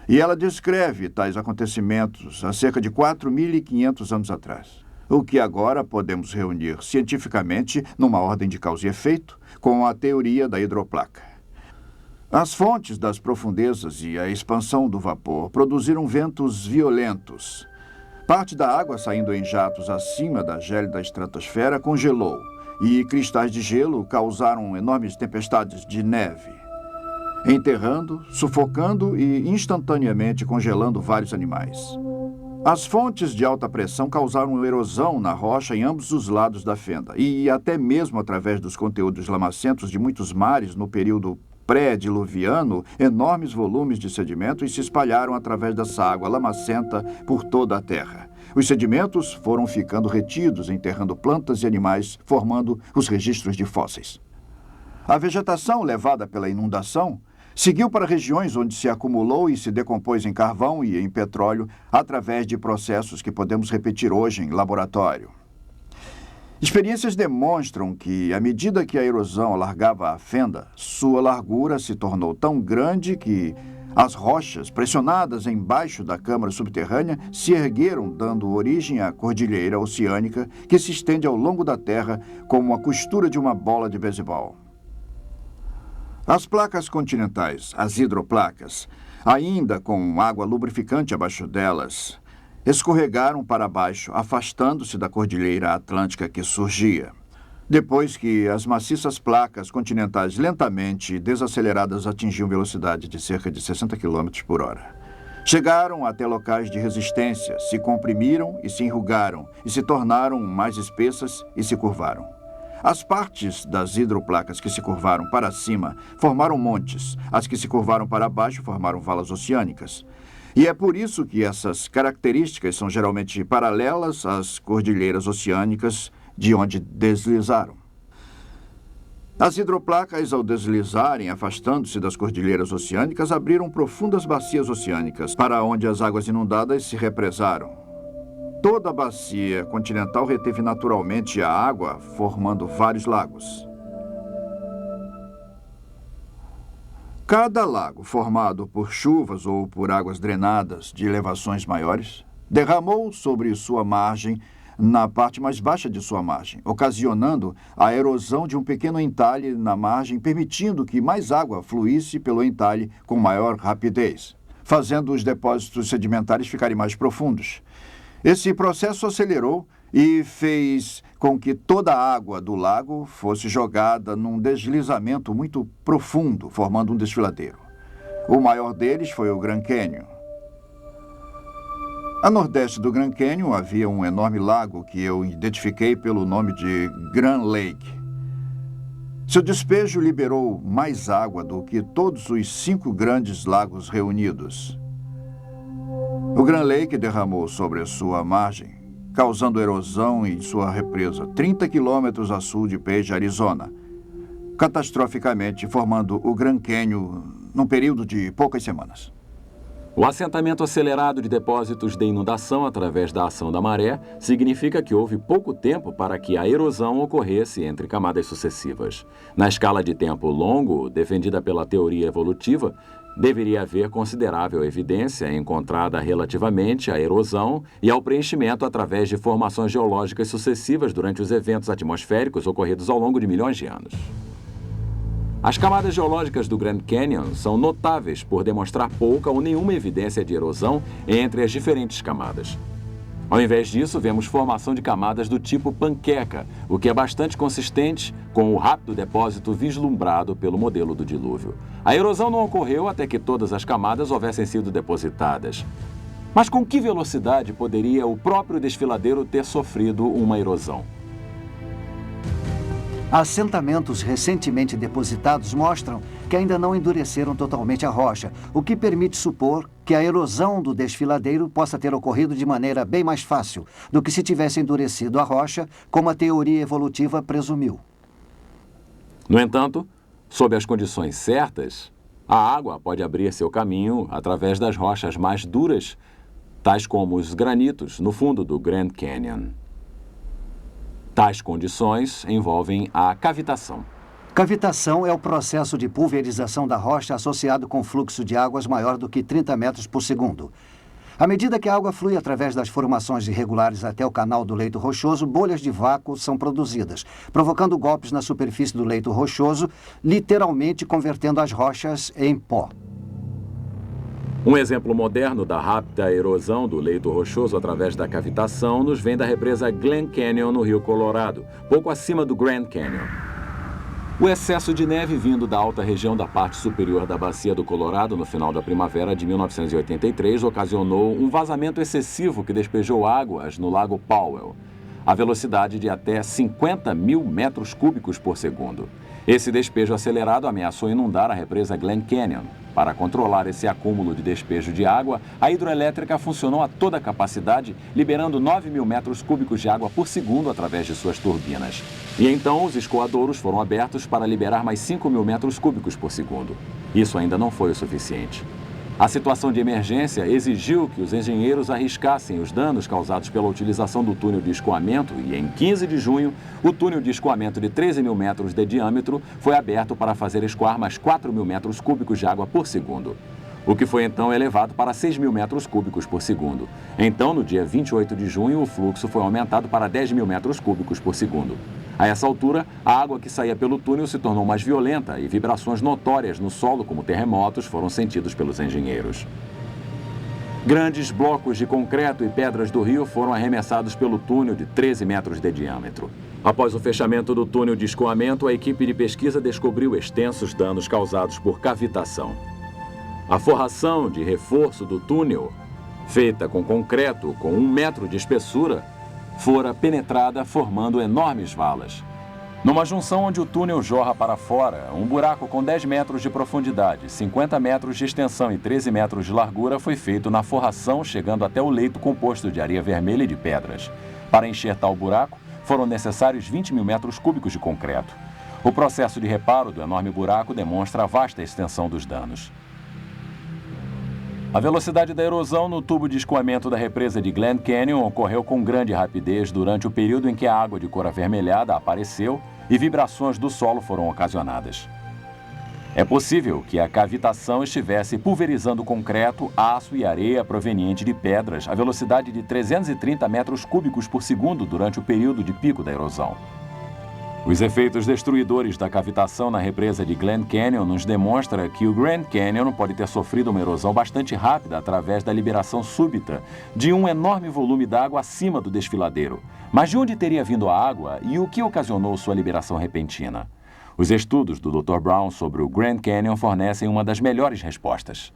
E ela descreve tais acontecimentos há cerca de 4.500 anos atrás, o que agora podemos reunir cientificamente numa ordem de causa e efeito com a teoria da hidroplaca. As fontes das profundezas e a expansão do vapor produziram ventos violentos. Parte da água saindo em jatos acima da gélida estratosfera congelou, e cristais de gelo causaram enormes tempestades de neve, enterrando, sufocando e instantaneamente congelando vários animais. As fontes de alta pressão causaram erosão na rocha em ambos os lados da fenda e até mesmo através dos conteúdos lamacentos de muitos mares no período pré-diluviano, enormes volumes de sedimentos se espalharam através dessa água lamacenta por toda a Terra. Os sedimentos foram ficando retidos, enterrando plantas e animais, formando os registros de fósseis. A vegetação levada pela inundação seguiu para regiões onde se acumulou e se decompôs em carvão e em petróleo através de processos que podemos repetir hoje em laboratório. Experiências demonstram que, à medida que a erosão alargava a fenda, sua largura se tornou tão grande que as rochas, pressionadas embaixo da câmara subterrânea, se ergueram, dando origem à cordilheira oceânica que se estende ao longo da Terra como a costura de uma bola de beisebol. As placas continentais, as hidroplacas, ainda com água lubrificante abaixo delas, escorregaram para baixo, afastando-se da cordilheira atlântica que surgia. Depois que as maciças placas continentais lentamente desaceleradas atingiam velocidade de cerca de 60 km por hora. Chegaram até locais de resistência, se comprimiram e se enrugaram, e se tornaram mais espessas e se curvaram. As partes das hidroplacas que se curvaram para cima formaram montes, as que se curvaram para baixo formaram valas oceânicas. E é por isso que essas características são geralmente paralelas às cordilheiras oceânicas de onde deslizaram. As hidroplacas, ao deslizarem, afastando-se das cordilheiras oceânicas, abriram profundas bacias oceânicas, para onde as águas inundadas se represaram. Toda a bacia continental reteve naturalmente a água, formando vários lagos. Cada lago, formado por chuvas ou por águas drenadas de elevações maiores, derramou sobre sua margem na parte mais baixa de sua margem, ocasionando a erosão de um pequeno entalhe na margem, permitindo que mais água fluísse pelo entalhe com maior rapidez, fazendo os depósitos sedimentares ficarem mais profundos. Esse processo acelerou e fez com que toda a água do lago fosse jogada num deslizamento muito profundo, formando um desfiladeiro. O maior deles foi o Grand Canyon. A nordeste do Grand Canyon havia um enorme lago que eu identifiquei pelo nome de Grand Lake. Seu despejo liberou mais água do que todos os 5 grandes lagos reunidos. O Grand Lake derramou sobre a sua margem, causando erosão em sua represa, 30 quilômetros a sul de Page, Arizona, catastroficamente formando o Grand Canyon num período de poucas semanas. O assentamento acelerado de depósitos de inundação através da ação da maré significa que houve pouco tempo para que a erosão ocorresse entre camadas sucessivas. Na escala de tempo longo, defendida pela teoria evolutiva, deveria haver considerável evidência encontrada relativamente à erosão e ao preenchimento através de formações geológicas sucessivas durante os eventos atmosféricos ocorridos ao longo de milhões de anos. As camadas geológicas do Grand Canyon são notáveis por demonstrar pouca ou nenhuma evidência de erosão entre as diferentes camadas. Ao invés disso, vemos formação de camadas do tipo panqueca, o que é bastante consistente com o rápido depósito vislumbrado pelo modelo do dilúvio. A erosão não ocorreu até que todas as camadas houvessem sido depositadas. Mas com que velocidade poderia o próprio desfiladeiro ter sofrido uma erosão? Assentamentos recentemente depositados mostram que ainda não endureceram totalmente a rocha, o que permite supor que a erosão do desfiladeiro possa ter ocorrido de maneira bem mais fácil do que se tivesse endurecido a rocha, como a teoria evolutiva presumiu. No entanto, sob as condições certas, a água pode abrir seu caminho através das rochas mais duras, tais como os granitos no fundo do Grand Canyon. Tais condições envolvem a cavitação. Cavitação é o processo de pulverização da rocha associado com fluxo de águas maior do que 30 metros por segundo. À medida que a água flui através das formações irregulares até o canal do leito rochoso, bolhas de vácuo são produzidas, provocando golpes na superfície do leito rochoso, literalmente convertendo as rochas em pó. Um exemplo moderno da rápida erosão do leito rochoso através da cavitação nos vem da represa Glen Canyon, no Rio Colorado, pouco acima do Grand Canyon. O excesso de neve vindo da alta região da parte superior da bacia do Colorado no final da primavera de 1983 ocasionou um vazamento excessivo que despejou águas no Lago Powell, a velocidade de até 50 mil metros cúbicos por segundo. Esse despejo acelerado ameaçou inundar a represa Glen Canyon. Para controlar esse acúmulo de despejo de água, a hidroelétrica funcionou a toda capacidade, liberando 9 mil metros cúbicos de água por segundo através de suas turbinas. E então os escoadouros foram abertos para liberar mais 5 mil metros cúbicos por segundo. Isso ainda não foi o suficiente. A situação de emergência exigiu que os engenheiros arriscassem os danos causados pela utilização do túnel de escoamento e, em 15 de junho, o túnel de escoamento de 13 mil metros de diâmetro foi aberto para fazer escoar mais 4 mil metros cúbicos de água por segundo, o que foi então elevado para 6 mil metros cúbicos por segundo. Então, no dia 28 de junho, o fluxo foi aumentado para 10 mil metros cúbicos por segundo. A essa altura, a água que saía pelo túnel se tornou mais violenta e vibrações notórias no solo, como terremotos, foram sentidos pelos engenheiros. Grandes blocos de concreto e pedras do rio foram arremessados pelo túnel de 13 metros de diâmetro. Após o fechamento do túnel de escoamento, a equipe de pesquisa descobriu extensos danos causados por cavitação. A forração de reforço do túnel, feita com concreto com 1 metro de espessura, fora penetrada formando enormes valas. Numa junção onde o túnel jorra para fora, um buraco com 10 metros de profundidade, 50 metros de extensão e 13 metros de largura foi feito na forração, chegando até o leito composto de areia vermelha e de pedras. Para encher tal buraco, foram necessários 20 mil metros cúbicos de concreto. O processo de reparo do enorme buraco demonstra a vasta extensão dos danos. A velocidade da erosão no tubo de escoamento da represa de Glen Canyon ocorreu com grande rapidez durante o período em que a água de cor avermelhada apareceu e vibrações do solo foram ocasionadas. É possível que a cavitação estivesse pulverizando concreto, aço e areia proveniente de pedras a velocidade de 330 metros cúbicos por segundo durante o período de pico da erosão. Os efeitos destruidores da cavitação na represa de Glen Canyon nos demonstra que o Grand Canyon pode ter sofrido uma erosão bastante rápida através da liberação súbita de um enorme volume d'água acima do desfiladeiro. Mas de onde teria vindo a água e o que ocasionou sua liberação repentina? Os estudos do Dr. Brown sobre o Grand Canyon fornecem uma das melhores respostas.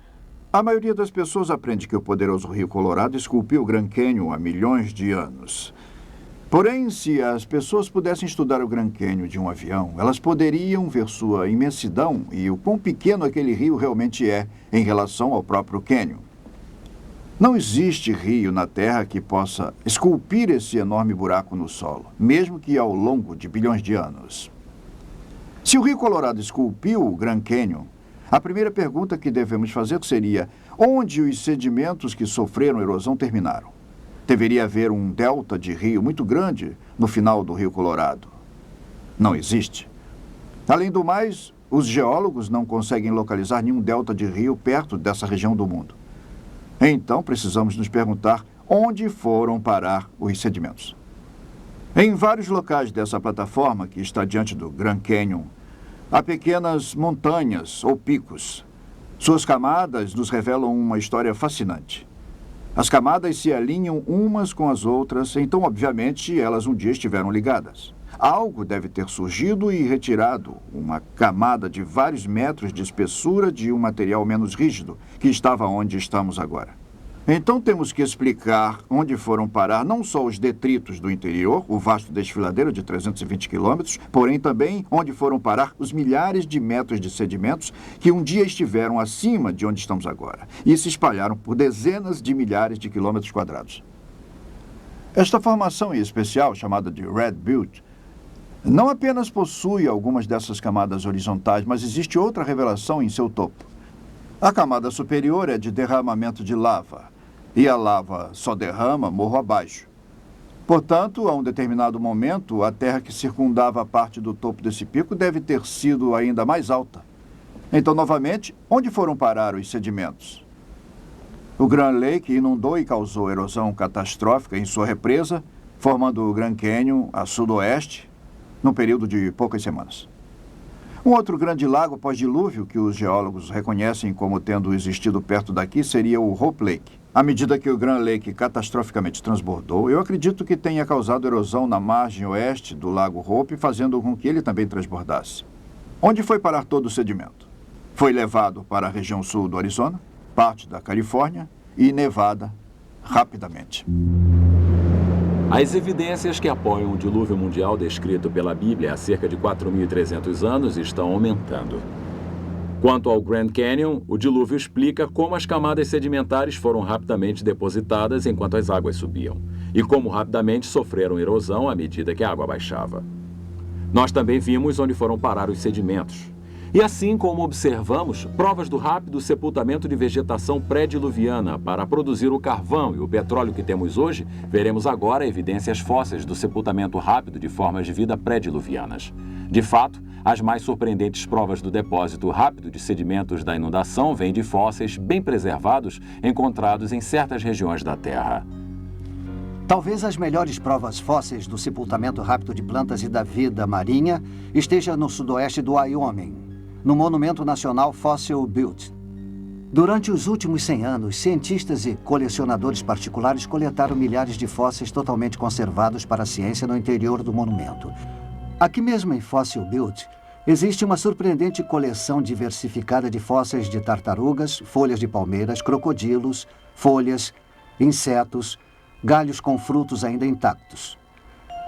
A maioria das pessoas aprende que o poderoso Rio Colorado esculpiu o Grand Canyon há milhões de anos. Porém, se as pessoas pudessem estudar o Grand Canyon de um avião, elas poderiam ver sua imensidão e o quão pequeno aquele rio realmente é em relação ao próprio Canyon. Não existe rio na Terra que possa esculpir esse enorme buraco no solo, mesmo que ao longo de bilhões de anos. Se o Rio Colorado esculpiu o Grand Canyon, a primeira pergunta que devemos fazer seria: onde os sedimentos que sofreram erosão terminaram? Deveria haver um delta de rio muito grande no final do Rio Colorado. Não existe. Além do mais, os geólogos não conseguem localizar nenhum delta de rio perto dessa região do mundo. Então, precisamos nos perguntar onde foram parar os sedimentos. Em vários locais dessa plataforma que está diante do Grand Canyon, há pequenas montanhas ou picos. Suas camadas nos revelam uma história fascinante. As camadas se alinham umas com as outras, então, obviamente, elas um dia estiveram ligadas. Algo deve ter surgido e retirado uma camada de vários metros de espessura de um material menos rígido, que estava onde estamos agora. Então, temos que explicar onde foram parar não só os detritos do interior, o vasto desfiladeiro de 320 quilômetros, porém também onde foram parar os milhares de metros de sedimentos que um dia estiveram acima de onde estamos agora e se espalharam por dezenas de milhares de quilômetros quadrados. Esta formação em especial, chamada de Red Butte, não apenas possui algumas dessas camadas horizontais, mas existe outra revelação em seu topo. A camada superior é de derramamento de lava, e a lava só derrama morro abaixo. Portanto, a um determinado momento, a terra que circundava a parte do topo desse pico deve ter sido ainda mais alta. Então, novamente, onde foram parar os sedimentos? O Grand Lake inundou e causou erosão catastrófica em sua represa, formando o Grand Canyon a sudoeste, num período de poucas semanas. Um outro grande lago pós-dilúvio que os geólogos reconhecem como tendo existido perto daqui seria o Hope Lake. À medida que o Grand Lake catastroficamente transbordou, eu acredito que tenha causado erosão na margem oeste do lago Hope, fazendo com que ele também transbordasse. Onde foi parar todo o sedimento? Foi levado para a região sul do Arizona, parte da Califórnia e Nevada rapidamente. As evidências que apoiam o dilúvio mundial descrito pela Bíblia há cerca de 4.300 anos estão aumentando. Quanto ao Grand Canyon, o dilúvio explica como as camadas sedimentares foram rapidamente depositadas enquanto as águas subiam, e como rapidamente sofreram erosão à medida que a água baixava. Nós também vimos onde foram parar os sedimentos. E assim como observamos provas do rápido sepultamento de vegetação pré-diluviana para produzir o carvão e o petróleo que temos hoje, veremos agora evidências fósseis do sepultamento rápido de formas de vida pré-diluvianas. De fato, as mais surpreendentes provas do depósito rápido de sedimentos da inundação vêm de fósseis bem preservados encontrados em certas regiões da Terra. Talvez as melhores provas fósseis do sepultamento rápido de plantas e da vida marinha esteja no sudoeste do Wyoming, no Monumento Nacional Fossil Butte. Durante os últimos 100 anos, cientistas e colecionadores particulares coletaram milhares de fósseis totalmente conservados para a ciência no interior do monumento. Aqui mesmo em Fossil Butte, existe uma surpreendente coleção diversificada de fósseis de tartarugas, folhas de palmeiras, crocodilos, folhas, insetos, galhos com frutos ainda intactos.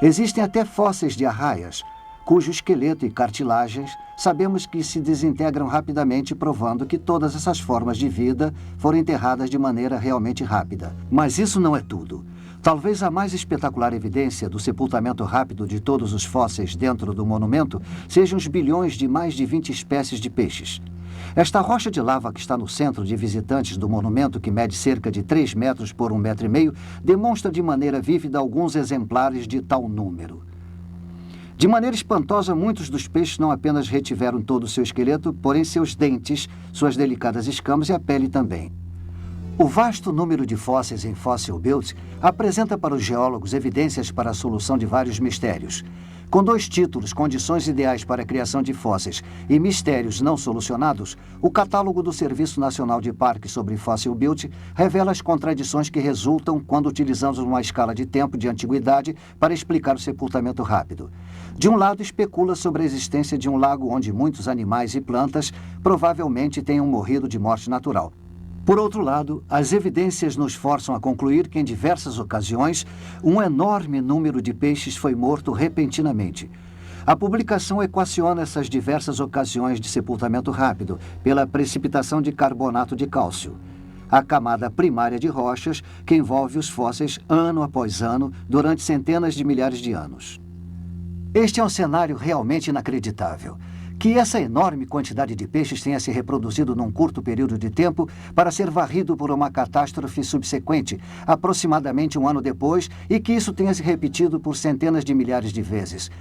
Existem até fósseis de arraias, cujo esqueleto e cartilagens sabemos que se desintegram rapidamente, provando que todas essas formas de vida foram enterradas de maneira realmente rápida. Mas isso não é tudo. Talvez a mais espetacular evidência do sepultamento rápido de todos os fósseis dentro do monumento sejam os bilhões de mais de 20 espécies de peixes. Esta rocha de lava que está no centro de visitantes do monumento, que mede cerca de 3 metros por 1,5 metros, demonstra de maneira vívida alguns exemplares de tal número. De maneira espantosa, muitos dos peixes não apenas retiveram todo o seu esqueleto, porém seus dentes, suas delicadas escamas e a pele também. O vasto número de fósseis em Fossil Butte apresenta para os geólogos evidências para a solução de vários mistérios. Com 2 títulos, Condições Ideais para a Criação de Fósseis e Mistérios Não Solucionados, o catálogo do Serviço Nacional de Parques sobre Fossil Butte revela as contradições que resultam quando utilizamos uma escala de tempo de antiguidade para explicar o sepultamento rápido. De um lado, especula sobre a existência de um lago onde muitos animais e plantas provavelmente tenham morrido de morte natural. Por outro lado, as evidências nos forçam a concluir que, em diversas ocasiões, um enorme número de peixes foi morto repentinamente. A publicação equaciona essas diversas ocasiões de sepultamento rápido pela precipitação de carbonato de cálcio, a camada primária de rochas que envolve os fósseis ano após ano durante centenas de milhares de anos. Este é um cenário realmente inacreditável. Que essa enorme quantidade de peixes tenha se reproduzido num curto período de tempo para ser varrido por uma catástrofe subsequente, aproximadamente 1 ano depois, e que isso tenha se repetido por centenas de milhares de vezes.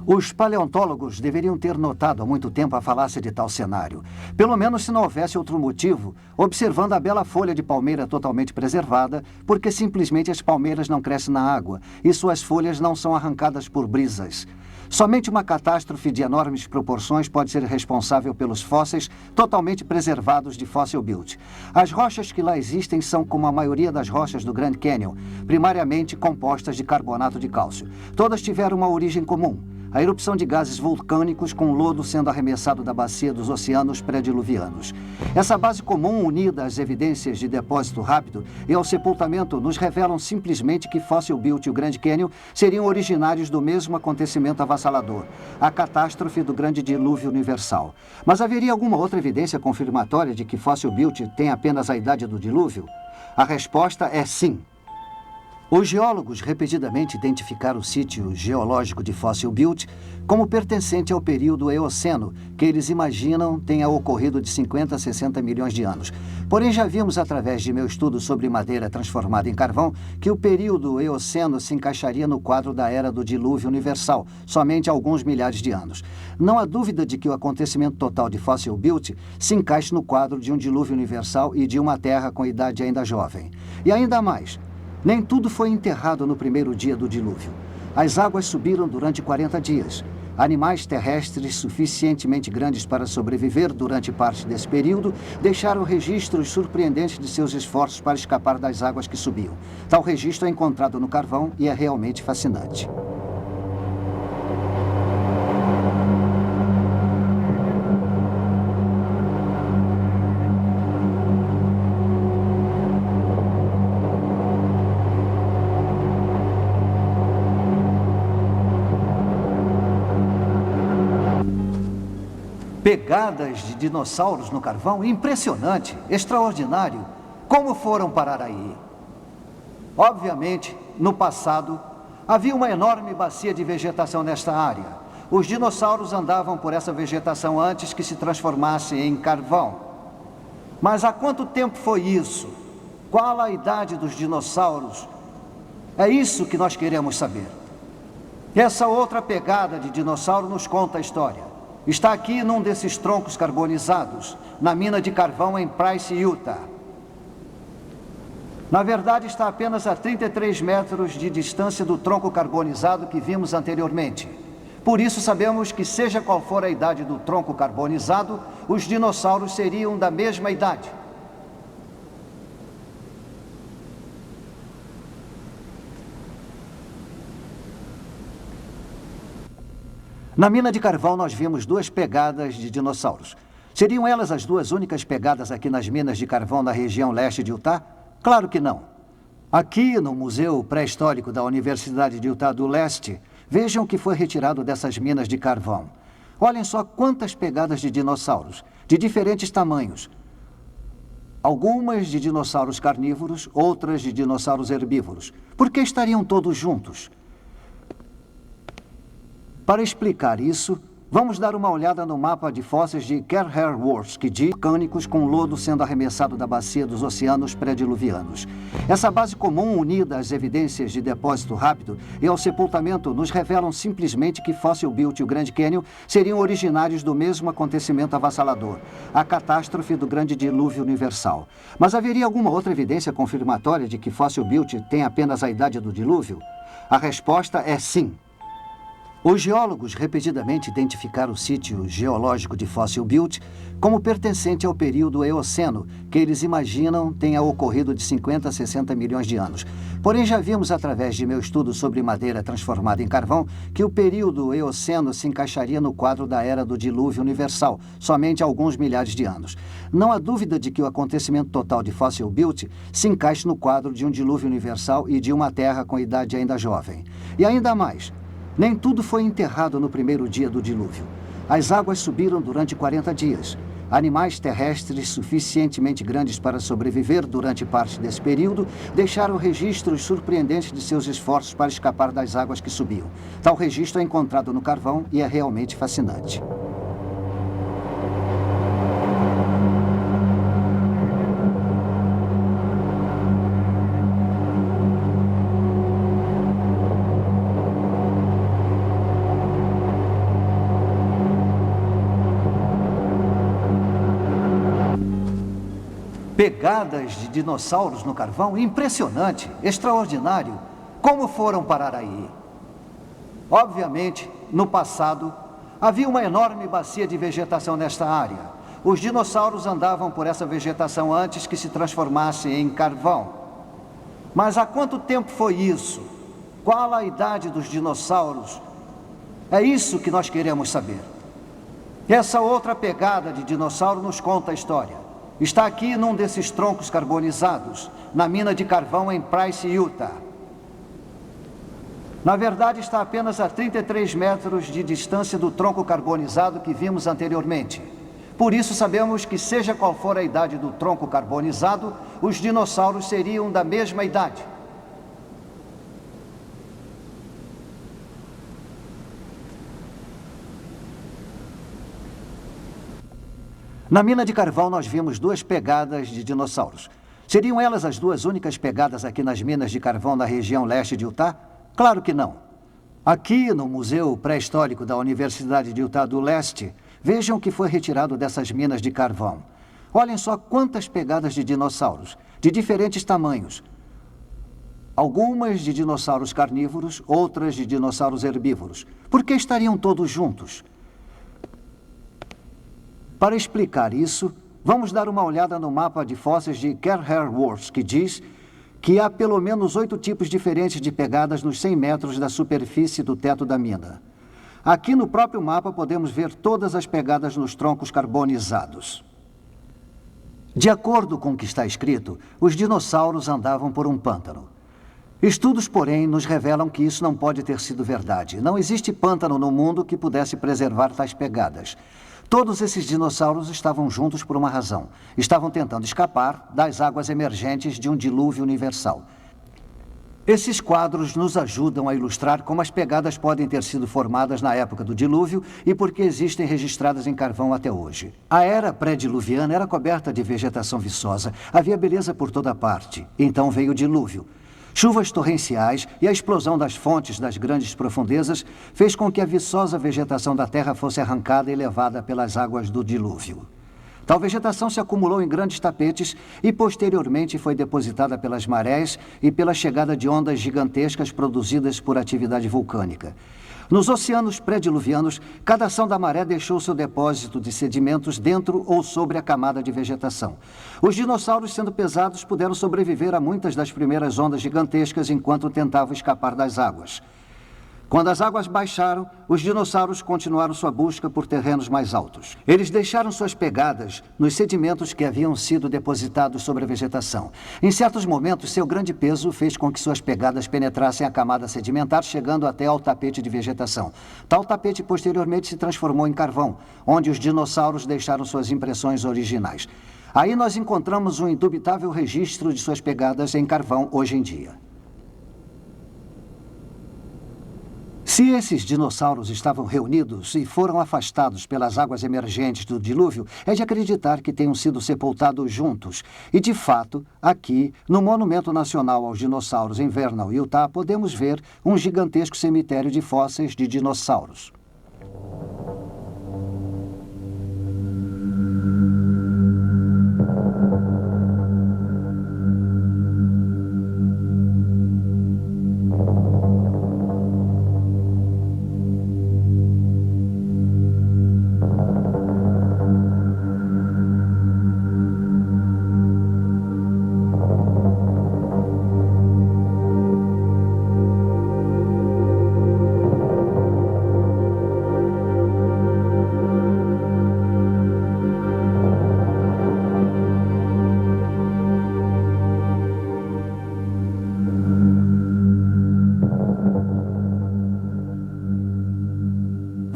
Os paleontólogos deveriam ter notado há muito tempo a falácia de tal cenário. Pelo menos se não houvesse outro motivo, observando a bela folha de palmeira totalmente preservada, porque simplesmente as palmeiras não crescem na água e suas folhas não são arrancadas por brisas. Somente uma catástrofe de enormes proporções pode ser responsável pelos fósseis totalmente preservados de Fossil Butte. As rochas que lá existem são como a maioria das rochas do Grand Canyon, primariamente compostas de carbonato de cálcio. Todas tiveram uma origem comum: a erupção de gases vulcânicos com lodo sendo arremessado da bacia dos oceanos pré-diluvianos. Essa base comum, unida às evidências de depósito rápido e ao sepultamento, nos revelam simplesmente que Fossil Butte e o Grand Canyon seriam originários do mesmo acontecimento avassalador, a catástrofe do Grande Dilúvio Universal. Mas haveria alguma outra evidência confirmatória de que Fossil Butte tem apenas a idade do dilúvio? A resposta é sim. Os geólogos repetidamente identificaram o sítio geológico de Fossil Butte como pertencente ao período Eoceno, que eles imaginam tenha ocorrido de 50 a 60 milhões de anos. Porém, já vimos através de meu estudo sobre madeira transformada em carvão que o período Eoceno se encaixaria no quadro da Era do Dilúvio Universal, somente há alguns milhares de anos. Não há dúvida de que o acontecimento total de Fossil Butte se encaixe no quadro de um dilúvio universal e de uma Terra com idade ainda jovem. E ainda mais, nem tudo foi enterrado no primeiro dia do dilúvio. As águas subiram durante 40 dias. Animais terrestres suficientemente grandes para sobreviver durante parte desse período deixaram registros surpreendentes de seus esforços para escapar das águas que subiam. Tal registro é encontrado no carvão e é realmente fascinante. Pegadas de dinossauros no carvão? Impressionante, extraordinário. Como foram parar aí? Obviamente, no passado, havia uma enorme bacia de vegetação nesta área. Os dinossauros andavam por essa vegetação antes que se transformasse em carvão. Mas há quanto tempo foi isso? Qual a idade dos dinossauros? É isso que nós queremos saber. Essa outra pegada de dinossauro nos conta a história. Está aqui num desses troncos carbonizados, na mina de carvão em Price, Utah. Na verdade, está apenas a 33 metros de distância do tronco carbonizado que vimos anteriormente. Por isso sabemos que, seja qual for a idade do tronco carbonizado, os dinossauros seriam da mesma idade. Na mina de carvão, nós vimos 2 pegadas de dinossauros. Seriam elas as 2 únicas pegadas aqui nas minas de carvão da região leste de Utah? Claro que não. Aqui, no Museu Pré-Histórico da Universidade de Utah do Leste, vejam o que foi retirado dessas minas de carvão. Olhem só quantas pegadas de dinossauros, de diferentes tamanhos. Algumas de dinossauros carnívoros, outras de dinossauros herbívoros. Por que estariam todos juntos? Para explicar isso, vamos dar uma olhada no mapa de fósseis de Kerr-Hair-Wurst, que diz vulcânicos com lodo sendo arremessado da bacia dos oceanos pré-diluvianos. Essa base comum, unida às evidências de depósito rápido e ao sepultamento, nos revelam simplesmente que Fossil Butte e o Grand Canyon seriam originários do mesmo acontecimento avassalador, a catástrofe do Grande Dilúvio Universal. Mas haveria alguma outra evidência confirmatória de que Fossil Butte tem apenas a idade do dilúvio? A resposta é sim. Os geólogos repetidamente identificaram o sítio geológico de Fossil Butte como pertencente ao período Eoceno, que eles imaginam tenha ocorrido de 50 a 60 milhões de anos. Porém, já vimos através de meu estudo sobre madeira transformada em carvão que o período Eoceno se encaixaria no quadro da Era do Dilúvio Universal, somente há alguns milhares de anos. Não há dúvida de que o acontecimento total de Fossil Butte se encaixe no quadro de um dilúvio universal e de uma Terra com idade ainda jovem. E ainda mais, nem tudo foi enterrado no primeiro dia do dilúvio. As águas subiram durante 40 dias. Animais terrestres suficientemente grandes para sobreviver durante parte desse período deixaram registros surpreendentes de seus esforços para escapar das águas que subiam. Tal registro é encontrado no carvão e é realmente fascinante. Pegadas de dinossauros no carvão? Impressionante, extraordinário. Como foram parar aí? Obviamente, no passado, havia uma enorme bacia de vegetação nesta área. Os dinossauros andavam por essa vegetação antes que se transformasse em carvão. Mas há quanto tempo foi isso? Qual a idade dos dinossauros? É isso que nós queremos saber. Essa outra pegada de dinossauro nos conta a história. Está aqui num desses troncos carbonizados, na mina de carvão em Price, Utah. Na verdade, está apenas a 33 metros de distância do tronco carbonizado que vimos anteriormente. Por isso sabemos que, seja qual for a idade do tronco carbonizado, os dinossauros seriam da mesma idade. Na mina de carvão, nós vimos 2 pegadas de dinossauros. Seriam elas as 2 únicas pegadas aqui nas minas de carvão da região leste de Utah? Claro que não. Aqui, no Museu Pré-Histórico da Universidade de Utah do Leste, vejam o que foi retirado dessas minas de carvão. Olhem só quantas pegadas de dinossauros, de diferentes tamanhos. Algumas de dinossauros carnívoros, outras de dinossauros herbívoros. Por que estariam todos juntos? Para explicar isso, vamos dar uma olhada no mapa de fósseis de Kerr-Hair-Wurst, que diz que há pelo menos 8 tipos diferentes de pegadas nos 100 metros da superfície do teto da mina. Aqui no próprio mapa podemos ver todas as pegadas nos troncos carbonizados. De acordo com o que está escrito, os dinossauros andavam por um pântano. Estudos, porém, nos revelam que isso não pode ter sido verdade. Não existe pântano no mundo que pudesse preservar tais pegadas. Todos esses dinossauros estavam juntos por uma razão. Estavam tentando escapar das águas emergentes de um dilúvio universal. Esses quadros nos ajudam a ilustrar como as pegadas podem ter sido formadas na época do dilúvio e por que existem registradas em carvão até hoje. A era pré-diluviana era coberta de vegetação viçosa. Havia beleza por toda parte. Então veio o dilúvio. Chuvas torrenciais e a explosão das fontes das grandes profundezas fez com que a viçosa vegetação da Terra fosse arrancada e levada pelas águas do dilúvio. Tal vegetação se acumulou em grandes tapetes e posteriormente foi depositada pelas marés e pela chegada de ondas gigantescas produzidas por atividade vulcânica. Nos oceanos pré-diluvianos, cada ação da maré deixou seu depósito de sedimentos dentro ou sobre a camada de vegetação. Os dinossauros, sendo pesados, puderam sobreviver a muitas das primeiras ondas gigantescas enquanto tentavam escapar das águas. Quando as águas baixaram, os dinossauros continuaram sua busca por terrenos mais altos. Eles deixaram suas pegadas nos sedimentos que haviam sido depositados sobre a vegetação. Em certos momentos, seu grande peso fez com que suas pegadas penetrassem a camada sedimentar, chegando até ao tapete de vegetação. Tal tapete posteriormente se transformou em carvão, onde os dinossauros deixaram suas impressões originais. Aí nós encontramos um indubitável registro de suas pegadas em carvão hoje em dia. Se esses dinossauros estavam reunidos e foram afastados pelas águas emergentes do dilúvio, é de acreditar que tenham sido sepultados juntos. E, de fato, aqui, no Monumento Nacional aos Dinossauros em Vernal, Utah, podemos ver um gigantesco cemitério de fósseis de dinossauros.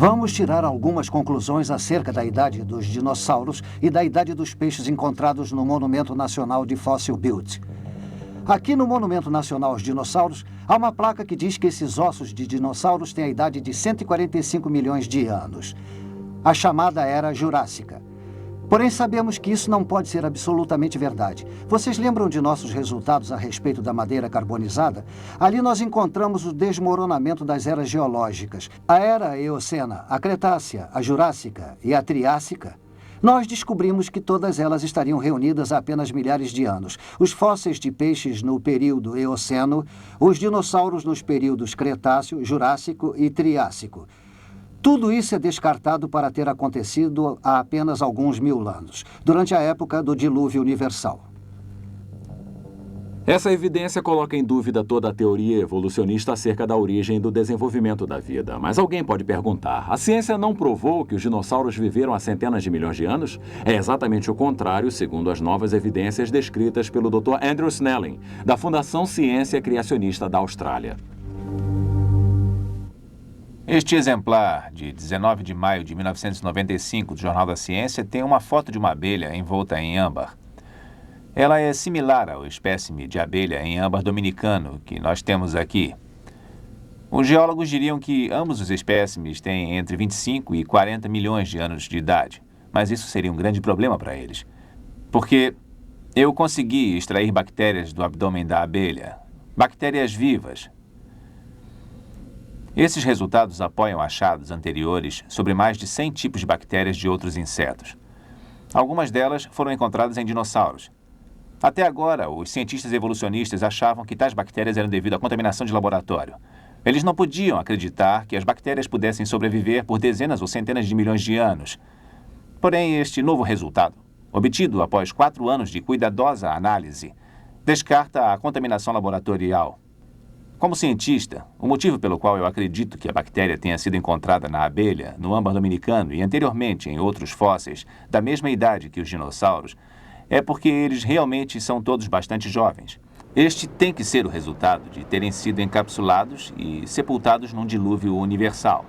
Vamos tirar algumas conclusões acerca da idade dos dinossauros e da idade dos peixes encontrados no Monumento Nacional de Fossil Butte. Aqui no Monumento Nacional aos Dinossauros, há uma placa que diz que esses ossos de dinossauros têm a idade de 145 milhões de anos, a chamada Era Jurássica. Porém, sabemos que isso não pode ser absolutamente verdade. Vocês lembram de nossos resultados a respeito da madeira carbonizada? Ali nós encontramos o desmoronamento das eras geológicas. A Era Eocena, a Cretácea, a Jurássica e a Triássica. Nós descobrimos que todas elas estariam reunidas há apenas milhares de anos. Os fósseis de peixes no período Eoceno, os dinossauros nos períodos Cretáceo, Jurássico e Triássico. Tudo isso é descartado para ter acontecido há apenas alguns mil anos, durante a época do dilúvio universal. Essa evidência coloca em dúvida toda a teoria evolucionista acerca da origem e do desenvolvimento da vida. Mas alguém pode perguntar, a ciência não provou que os dinossauros viveram há centenas de milhões de anos? É exatamente o contrário, segundo as novas evidências descritas pelo Dr. Andrew Snelling, da Fundação Ciência Criacionista da Austrália. Este exemplar, de 19 de maio de 1995, do Jornal da Ciência, tem uma foto de uma abelha envolta em âmbar. Ela é similar ao espécime de abelha em âmbar dominicano que nós temos aqui. Os geólogos diriam que ambos os espécimes têm entre 25 e 40 milhões de anos de idade, mas isso seria um grande problema para eles, porque eu consegui extrair bactérias do abdômen da abelha, bactérias vivas. Esses resultados apoiam achados anteriores sobre mais de 100 tipos de bactérias de outros insetos. Algumas delas foram encontradas em dinossauros. Até agora, os cientistas evolucionistas achavam que tais bactérias eram devido à contaminação de laboratório. Eles não podiam acreditar que as bactérias pudessem sobreviver por dezenas ou centenas de milhões de anos. Porém, este novo resultado, obtido após 4 anos de cuidadosa análise, descarta a contaminação laboratorial. Como cientista, o motivo pelo qual eu acredito que a bactéria tenha sido encontrada na abelha, no âmbar dominicano e anteriormente em outros fósseis da mesma idade que os dinossauros, é porque eles realmente são todos bastante jovens. Este tem que ser o resultado de terem sido encapsulados e sepultados num dilúvio universal.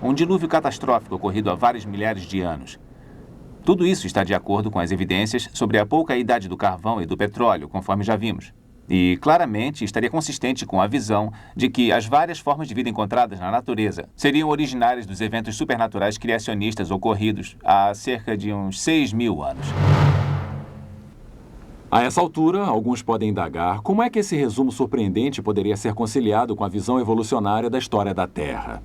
Um dilúvio catastrófico ocorrido há vários milhares de anos. Tudo isso está de acordo com as evidências sobre a pouca idade do carvão e do petróleo, conforme já vimos. E, claramente, estaria consistente com a visão de que as várias formas de vida encontradas na natureza seriam originárias dos eventos supernaturais criacionistas ocorridos há cerca de uns 6.000 anos. A essa altura, alguns podem indagar como é que esse resumo surpreendente poderia ser conciliado com a visão evolucionária da história da Terra.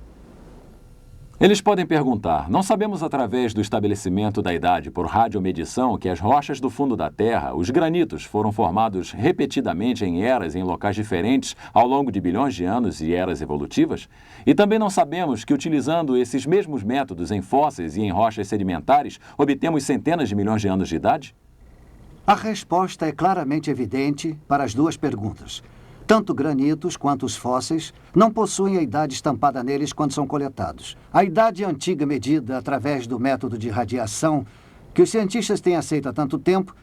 Eles podem perguntar, não sabemos através do estabelecimento da idade por radiomedição que as rochas do fundo da Terra, os granitos, foram formados repetidamente em eras em locais diferentes ao longo de bilhões de anos e eras evolutivas? E também não sabemos que, utilizando esses mesmos métodos em fósseis e em rochas sedimentares, obtemos centenas de milhões de anos de idade? A resposta é claramente evidente para as duas perguntas. Tanto granitos quanto os fósseis não possuem a idade estampada neles quando são coletados. A idade antiga medida através do método de radiação, que os cientistas têm aceito há tanto tempo,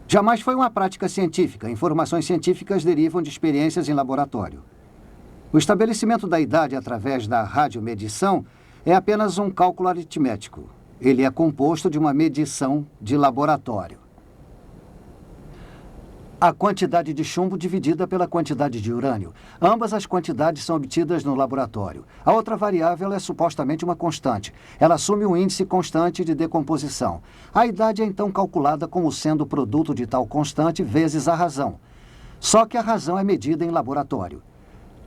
jamais foi uma prática científica. Informações científicas derivam de experiências em laboratório. O estabelecimento da idade através da radiomedição é apenas um cálculo aritmético. Ele é composto de uma medição de laboratório. A quantidade de chumbo dividida pela quantidade de urânio. Ambas as quantidades são obtidas no laboratório. A outra variável é supostamente uma constante. Ela assume um índice constante de decomposição. A idade é então calculada como sendo o produto de tal constante vezes a razão. Só que a razão é medida em laboratório.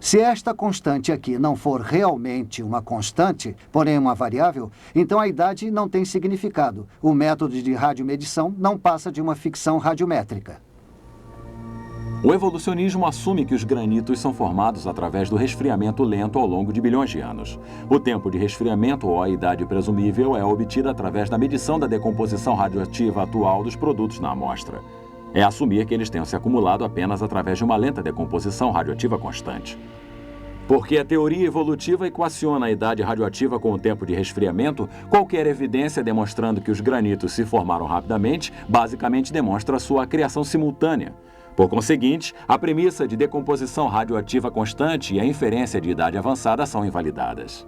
Se esta constante aqui não for realmente uma constante, porém uma variável, então a idade não tem significado. O método de radiomedição não passa de uma ficção radiométrica. O evolucionismo assume que os granitos são formados através do resfriamento lento ao longo de bilhões de anos. O tempo de resfriamento ou a idade presumível é obtida através da medição da decomposição radioativa atual dos produtos na amostra. É assumir que eles tenham se acumulado apenas através de uma lenta decomposição radioativa constante. Porque a teoria evolutiva equaciona a idade radioativa com o tempo de resfriamento, qualquer evidência demonstrando que os granitos se formaram rapidamente, basicamente demonstra sua criação simultânea. Por conseguinte, a premissa de decomposição radioativa constante e a inferência de idade avançada são invalidadas.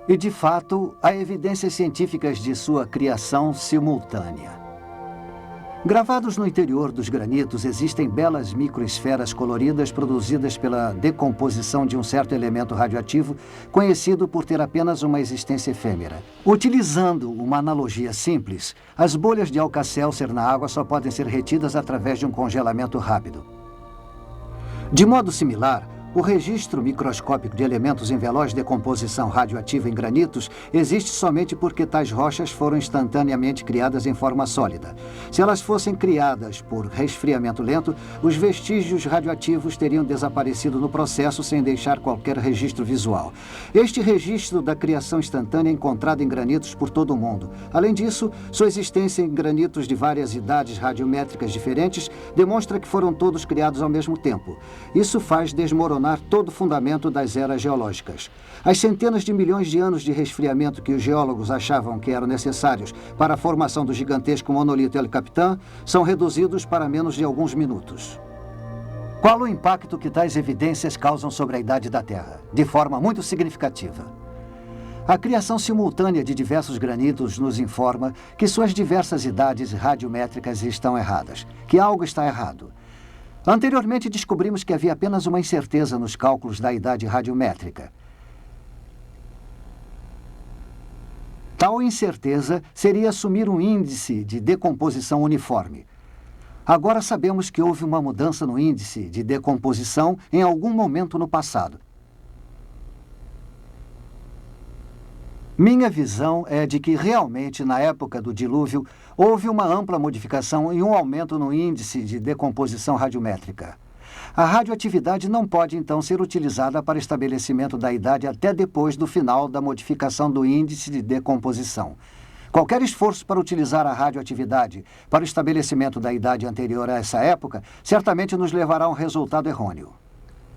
E, de fato, há evidências científicas de sua criação simultânea. Gravados no interior dos granitos existem belas microesferas coloridas produzidas pela decomposição de um certo elemento radioativo conhecido por ter apenas uma existência efêmera. Utilizando uma analogia simples, as bolhas de Alka-Seltzer na água só podem ser retidas através de um congelamento rápido. De modo similar, o registro microscópico de elementos em veloz decomposição radioativa em granitos existe somente porque tais rochas foram instantaneamente criadas em forma sólida. Se elas fossem criadas por resfriamento lento, os vestígios radioativos teriam desaparecido no processo sem deixar qualquer registro visual. Este registro da criação instantânea é encontrado em granitos por todo o mundo. Além disso, sua existência em granitos de várias idades radiométricas diferentes demonstra que foram todos criados ao mesmo tempo. Isso faz desmoronar todo o fundamento das eras geológicas. As centenas de milhões de anos de resfriamento que os geólogos achavam que eram necessários para a formação do gigantesco monolito El Capitan são reduzidos para menos de alguns minutos. Qual o impacto que tais evidências causam sobre a idade da Terra? De forma muito significativa. A criação simultânea de diversos granitos nos informa que suas diversas idades radiométricas estão erradas, que algo está errado. Anteriormente, descobrimos que havia apenas uma incerteza nos cálculos da idade radiométrica. Tal incerteza seria assumir um índice de decomposição uniforme. Agora sabemos que houve uma mudança no índice de decomposição em algum momento no passado. Minha visão é de que realmente, na época do dilúvio, houve uma ampla modificação e um aumento no índice de decomposição radiométrica. A radioatividade não pode, então, ser utilizada para estabelecimento da idade até depois do final da modificação do índice de decomposição. Qualquer esforço para utilizar a radioatividade para o estabelecimento da idade anterior a essa época certamente nos levará a um resultado errôneo.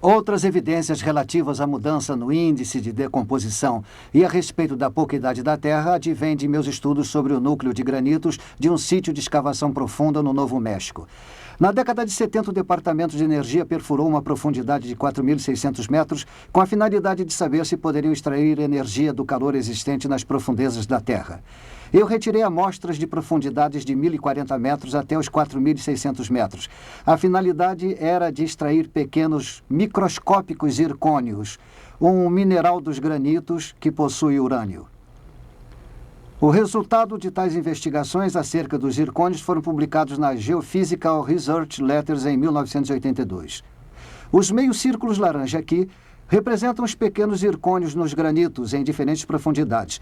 Outras evidências relativas à mudança no índice de decomposição e a respeito da pouca idade da Terra advêm de meus estudos sobre o núcleo de granitos de um sítio de escavação profunda no Novo México. Na década de 70, o Departamento de Energia perfurou uma profundidade de 4.600 metros com a finalidade de saber se poderiam extrair energia do calor existente nas profundezas da Terra. Eu retirei amostras de profundidades de 1.040 metros até os 4.600 metros. A finalidade era de extrair pequenos microscópicos zircônios, um mineral dos granitos que possui urânio. O resultado de tais investigações acerca dos zircônios foram publicados na Geophysical Research Letters em 1982. Os meios círculos laranja aqui representam os pequenos zircônios nos granitos em diferentes profundidades.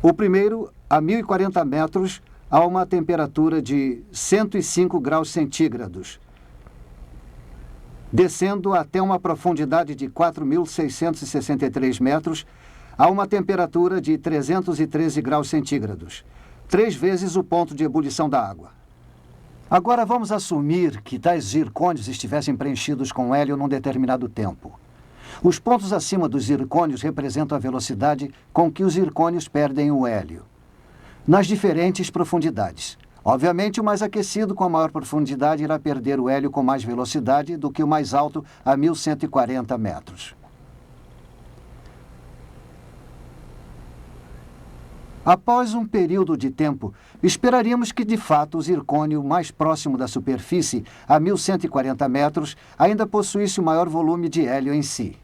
O primeiro, a 1.040 metros, a uma temperatura de 105 graus centígrados, descendo até uma profundidade de 4.663 metros, a uma temperatura de 313 graus centígrados, 3 vezes o ponto de ebulição da água. Agora vamos assumir que tais zircônios estivessem preenchidos com hélio num determinado tempo. Os pontos acima dos zircônios representam a velocidade com que os zircônios perdem o hélio, nas diferentes profundidades. Obviamente, o mais aquecido com a maior profundidade irá perder o hélio com mais velocidade do que o mais alto a 1.140 metros. Após um período de tempo, esperaríamos que, de fato, o zircônio mais próximo da superfície, a 1.140 metros, ainda possuísse o maior volume de hélio em si.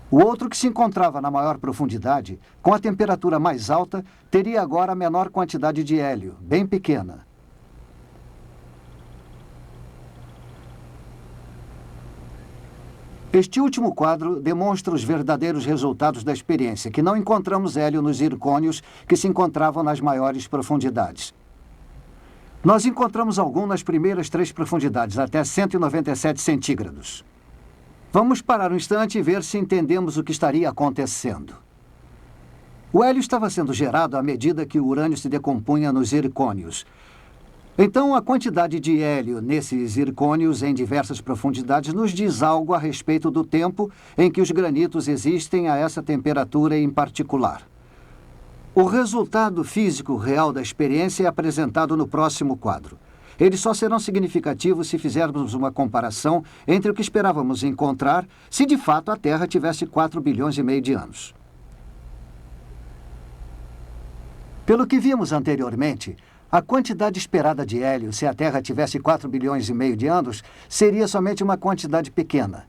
O outro, que se encontrava na maior profundidade, com a temperatura mais alta, teria agora a menor quantidade de hélio, bem pequena. Este último quadro demonstra os verdadeiros resultados da experiência, que não encontramos hélio nos zircônios que se encontravam nas maiores profundidades. Nós encontramos algum nas primeiras 3 profundidades, até 197 centígrados. Vamos parar um instante e ver se entendemos o que estaria acontecendo. O hélio estava sendo gerado à medida que o urânio se decompunha nos zircônios. Então, a quantidade de hélio nesses zircônios em diversas profundidades nos diz algo a respeito do tempo em que os granitos existem a essa temperatura em particular. O resultado físico real da experiência é apresentado no próximo quadro. Eles só serão significativos se fizermos uma comparação entre o que esperávamos encontrar se de fato a Terra tivesse 4,5 bilhões de anos. Pelo que vimos anteriormente, a quantidade esperada de hélio, se a Terra tivesse 4,5 bilhões de anos, seria somente uma quantidade pequena.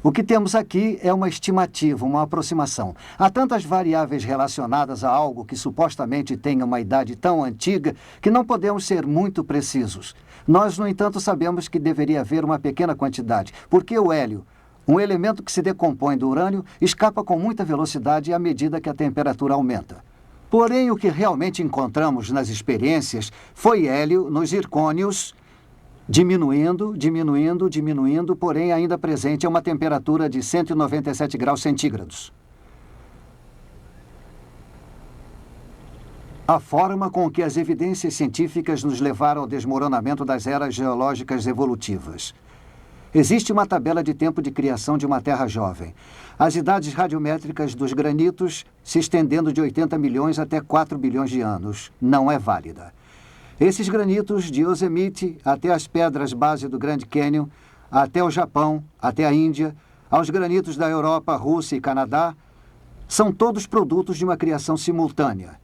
O que temos aqui é uma estimativa, uma aproximação. Há tantas variáveis relacionadas a algo que supostamente tenha uma idade tão antiga que não podemos ser muito precisos. Nós, no entanto, sabemos que deveria haver uma pequena quantidade, porque o hélio, um elemento que se decompõe do urânio, escapa com muita velocidade à medida que a temperatura aumenta. Porém, o que realmente encontramos nas experiências foi hélio nos zircônios, diminuindo, porém ainda presente a uma temperatura de 197 graus centígrados. A forma com que as evidências científicas nos levaram ao desmoronamento das eras geológicas evolutivas. Existe uma tabela de tempo de criação de uma Terra jovem. As idades radiométricas dos granitos se estendendo de 80 milhões até 4 bilhões de anos. Não é válida. Esses granitos de Yosemite até as pedras base do Grand Canyon, até o Japão, até a Índia, aos granitos da Europa, Rússia e Canadá, são todos produtos de uma criação simultânea.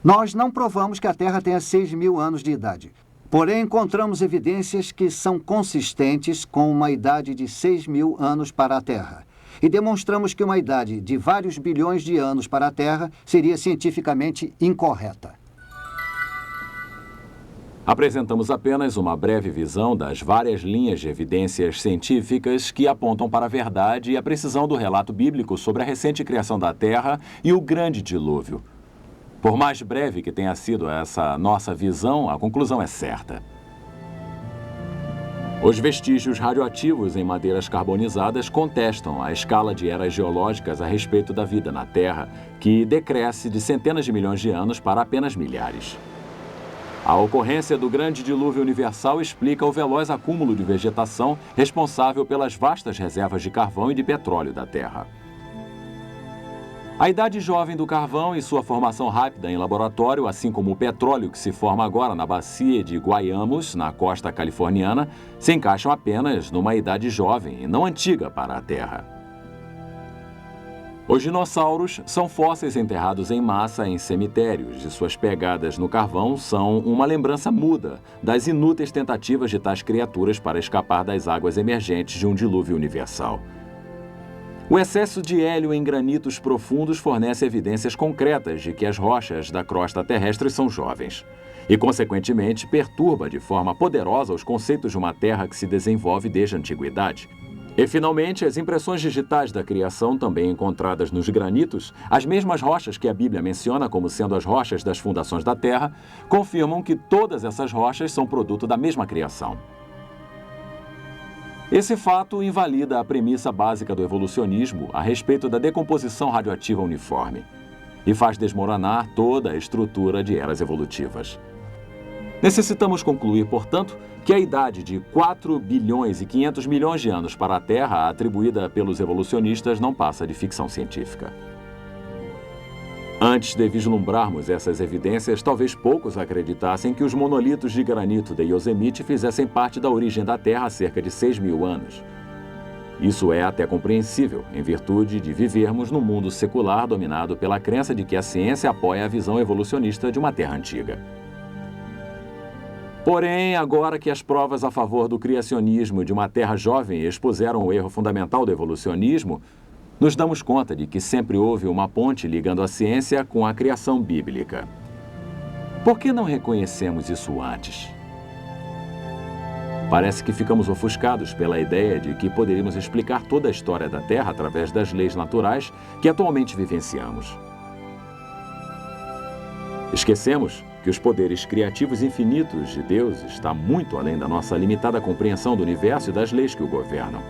Nós não provamos que a Terra tenha 6.000 anos de idade. Porém, encontramos evidências que são consistentes com uma idade de 6.000 anos para a Terra. E demonstramos que uma idade de vários bilhões de anos para a Terra seria cientificamente incorreta. Apresentamos apenas uma breve visão das várias linhas de evidências científicas que apontam para a verdade e a precisão do relato bíblico sobre a recente criação da Terra e o grande dilúvio. Por mais breve que tenha sido essa nossa visão, a conclusão é certa. Os vestígios radioativos em madeiras carbonizadas contestam a escala de eras geológicas a respeito da vida na Terra, que decresce de centenas de milhões de anos para apenas milhares. A ocorrência do grande dilúvio universal explica o veloz acúmulo de vegetação responsável pelas vastas reservas de carvão e de petróleo da Terra. A idade jovem do carvão e sua formação rápida em laboratório, assim como o petróleo que se forma agora na bacia de Guayamos, na costa californiana, se encaixam apenas numa idade jovem e não antiga para a Terra. Os dinossauros são fósseis enterrados em massa em cemitérios e suas pegadas no carvão são uma lembrança muda das inúteis tentativas de tais criaturas para escapar das águas emergentes de um dilúvio universal. O excesso de hélio em granitos profundos fornece evidências concretas de que as rochas da crosta terrestre são jovens. e, consequentemente, perturba de forma poderosa os conceitos de uma Terra que se desenvolve desde a antiguidade. E, finalmente, as impressões digitais da criação, também encontradas nos granitos, as mesmas rochas que a Bíblia menciona como sendo as rochas das fundações da Terra, confirmam que todas essas rochas são produto da mesma criação. Esse fato invalida a premissa básica do evolucionismo a respeito da decomposição radioativa uniforme e faz desmoronar toda a estrutura de eras evolutivas. Necessitamos concluir, portanto, que a idade de 4 bilhões e 500 milhões de anos para a Terra, atribuída pelos evolucionistas, não passa de ficção científica. Antes de vislumbrarmos essas evidências, talvez poucos acreditassem que os monolitos de granito de Yosemite fizessem parte da origem da Terra há cerca de 6.000 anos. Isso é até compreensível, em virtude de vivermos num mundo secular dominado pela crença de que a ciência apoia a visão evolucionista de uma Terra antiga. Porém, agora que as provas a favor do criacionismo de uma Terra jovem expuseram o erro fundamental do evolucionismo, nos damos conta de que sempre houve uma ponte ligando a ciência com a criação bíblica. Por que não reconhecemos isso antes? Parece que ficamos ofuscados pela ideia de que poderíamos explicar toda a história da Terra através das leis naturais que atualmente vivenciamos. Esquecemos que os poderes criativos infinitos de Deus estão muito além da nossa limitada compreensão do universo e das leis que o governam.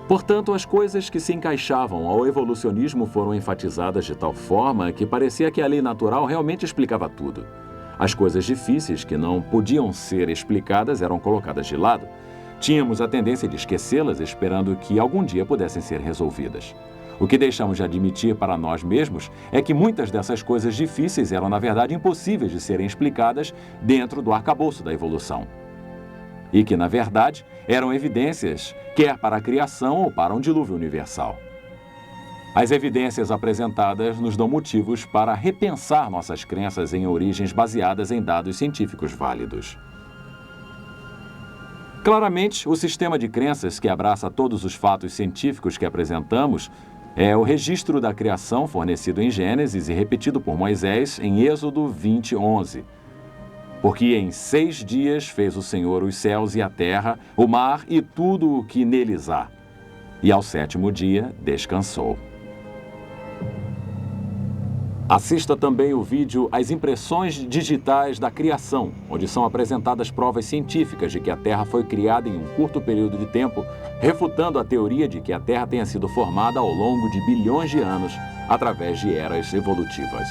Portanto, as coisas que se encaixavam ao evolucionismo foram enfatizadas de tal forma que parecia que a lei natural realmente explicava tudo. As coisas difíceis que não podiam ser explicadas eram colocadas de lado. Tínhamos a tendência de esquecê-las, esperando que algum dia pudessem ser resolvidas. O que deixamos de admitir para nós mesmos é que muitas dessas coisas difíceis eram, na verdade, impossíveis de serem explicadas dentro do arcabouço da evolução. E que, na verdade, eram evidências, quer para a criação ou para um dilúvio universal. As evidências apresentadas nos dão motivos para repensar nossas crenças em origens baseadas em dados científicos válidos. Claramente, o sistema de crenças que abraça todos os fatos científicos que apresentamos é o registro da criação fornecido em Gênesis e repetido por Moisés em Êxodo 20:11. Porque em 6 dias fez o Senhor os céus e a terra, o mar e tudo o que neles há. E ao 7º dia descansou. Assista também o vídeo As Impressões Digitais da Criação, onde são apresentadas provas científicas de que a Terra foi criada em um curto período de tempo, refutando a teoria de que a Terra tenha sido formada ao longo de bilhões de anos através de eras evolutivas.